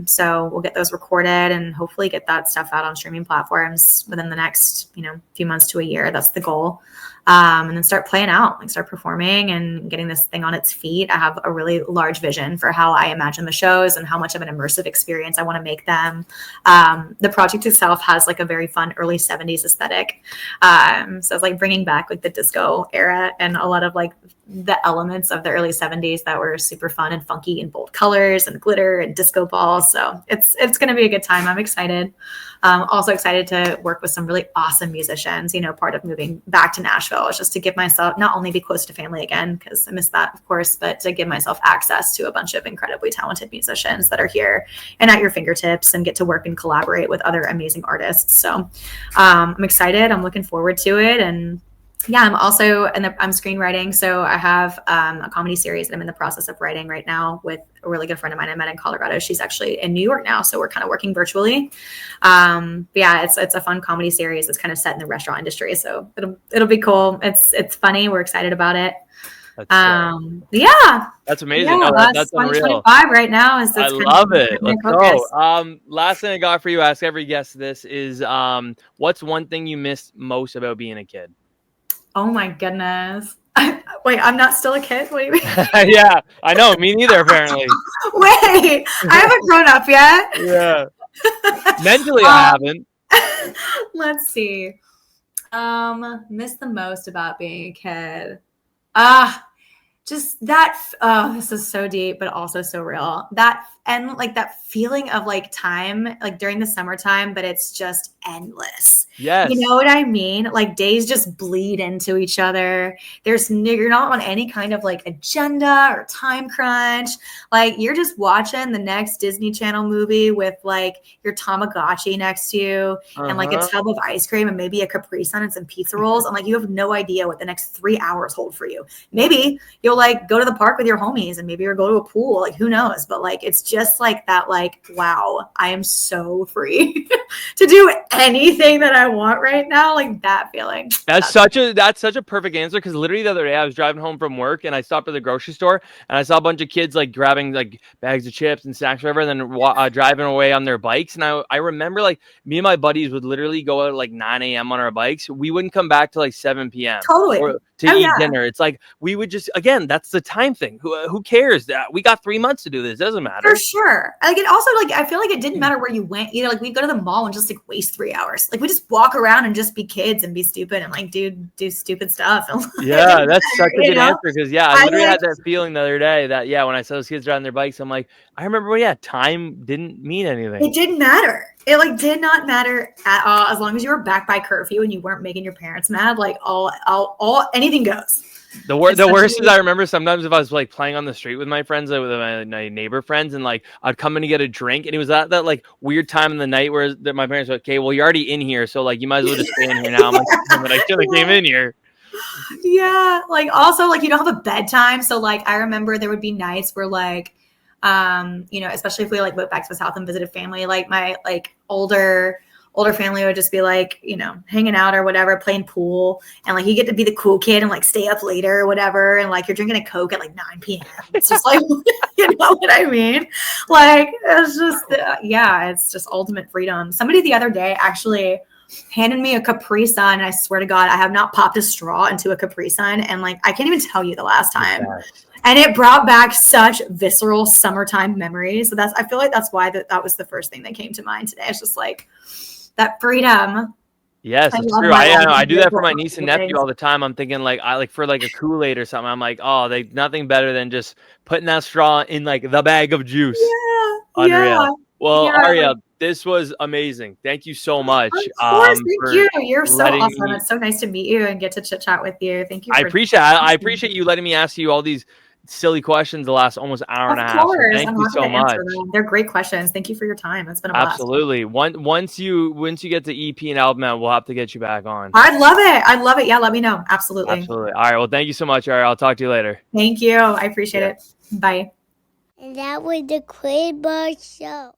[SPEAKER 3] So we'll get those recorded and hopefully get that stuff out on streaming platforms within the next, few months to a year. That's the goal. And then start playing out, like start performing and getting this thing on its feet. I have a really large vision for how I imagine the shows and how much of an immersive experience I want to make them. The project itself has like a very fun early 70s aesthetic. So it's like bringing back like the disco era and a lot of like the elements of the early 70s that were super fun and funky and bold colors and glitter and disco balls. So it's going to be a good time. I'm excited. Also excited to work with some really awesome musicians. Part of moving back to Nashville is just to give myself not only be close to family again, because I miss that, of course, but to give myself access to a bunch of incredibly talented musicians that are here and at your fingertips and get to work and collaborate with other amazing artists. So I'm excited. I'm looking forward to it. And yeah, I'm also I'm screenwriting. So I have a comedy series that I'm in the process of writing right now with a really good friend of mine I met in Colorado. She's actually in New York now, so we're kind of working virtually. But yeah, it's a fun comedy series. It's kind of set in the restaurant industry, so it'll be cool. It's funny. We're excited about it. Yeah,
[SPEAKER 2] that's amazing.
[SPEAKER 3] Yeah,
[SPEAKER 2] no, that's unreal.
[SPEAKER 3] 2025 right now is.
[SPEAKER 2] I love it. Let's go. Last thing I got for you, ask every guest this is, what's one thing you miss most about being a kid?
[SPEAKER 3] Oh my goodness. Wait, I'm not still a kid? What do you mean?
[SPEAKER 2] Yeah, I know. Me neither, apparently.
[SPEAKER 3] Wait, I haven't grown up yet.
[SPEAKER 2] Yeah. Mentally, I haven't.
[SPEAKER 3] Let's see. Miss the most about being a kid. Just that. Oh, this is so deep, but also so real. That and like that feeling of like time, like during the summertime, but it's just endless.
[SPEAKER 2] Yes.
[SPEAKER 3] You know what I mean? Like days just bleed into each other. You're not on any kind of like agenda or time crunch. Like you're just watching the next Disney Channel movie with like your Tamagotchi next to you and like a tub of ice cream and maybe a Capri Sun and some pizza rolls. And like you have no idea what the next 3 hours hold for you. Maybe you'll like go to the park with your homies and maybe you'll go to a pool. Like who knows? But like it's just like that, like, wow, I am so free to do anything that I want right now. Like that feeling.
[SPEAKER 2] That's such a perfect answer, because literally the other day I was driving home from work and I stopped at the grocery store and I saw a bunch of kids like grabbing like bags of chips and snacks or whatever, and then driving away on their bikes. And I remember like me and my buddies would literally go out at like 9 a.m. on our bikes. We wouldn't come back till like 7 p.m.
[SPEAKER 3] Totally.
[SPEAKER 2] To eat dinner. It's like we would just, again, that's the time thing. Who cares? We got 3 months to do this. It doesn't matter.
[SPEAKER 3] For sure. Like it also, like I feel like it didn't matter where you went either. Like we go to the mall and just like waste 3 hours. Like we just walk around and just be kids and be stupid and like do stupid stuff. And, like,
[SPEAKER 2] yeah, that's such a good answer, because I literally had that feeling the other day that when I saw those kids riding their bikes, I'm like, I remember when time didn't mean anything.
[SPEAKER 3] It didn't matter. It like did not matter at all, as long as you were back by curfew and you weren't making your parents mad. Like all anything goes.
[SPEAKER 2] The worst is I remember sometimes if I was like playing on the street with my friends, like, with my neighbor friends, and like I'd come in to get a drink, and it was at that like weird time in the night where my parents were like, okay, well, you're already in here, so like you might as well just stay in here now. I'm like, but I should have came in here.
[SPEAKER 3] Yeah, like also like you don't have a bedtime, so like I remember there would be nights where like especially if we like went back to the South and visited family, like my like older family would just be like, hanging out or whatever, playing pool. And like, you get to be the cool kid and like stay up later or whatever. And like, you're drinking a Coke at like 9 p.m. It's just like, you know what I mean? Like, it's just, it's just ultimate freedom. Somebody the other day actually handed me a Capri Sun. And I swear to God, I have not popped a straw into a Capri Sun. And like, I can't even tell you the last time. And it brought back such visceral summertime memories. So I feel like that's why that was the first thing that came to mind today. It's just like, that freedom.
[SPEAKER 2] Yes, it's true. I do that for my niece and nephew all the time. I'm thinking like I like for like a Kool-Aid or something. I'm like, nothing better than just putting that straw in like the bag of juice.
[SPEAKER 3] Yeah.
[SPEAKER 2] Unreal.
[SPEAKER 3] Yeah.
[SPEAKER 2] Well, Aria, this was amazing. Thank you so much.
[SPEAKER 3] Of course, thank you. You're so awesome. It's so nice to meet you and get to chit chat with you. Thank you.
[SPEAKER 2] I appreciate you letting me ask you all these silly questions the last almost hour and a
[SPEAKER 3] Of
[SPEAKER 2] half. So
[SPEAKER 3] course.
[SPEAKER 2] thank
[SPEAKER 3] I'm
[SPEAKER 2] you
[SPEAKER 3] happy
[SPEAKER 2] so
[SPEAKER 3] to
[SPEAKER 2] much.
[SPEAKER 3] answer them. They're great questions. Thank you for your time. It's been a blast.
[SPEAKER 2] Absolutely. Once you get the EP and album out, we'll have to get you back on.
[SPEAKER 3] I'd love it. I'd love it. Yeah, let me know. Absolutely.
[SPEAKER 2] Absolutely. All right. Well, thank you so much, Aria. I'll talk to you later.
[SPEAKER 3] Thank you. I appreciate it. Bye.
[SPEAKER 1] And that was the Quinn Marr Show.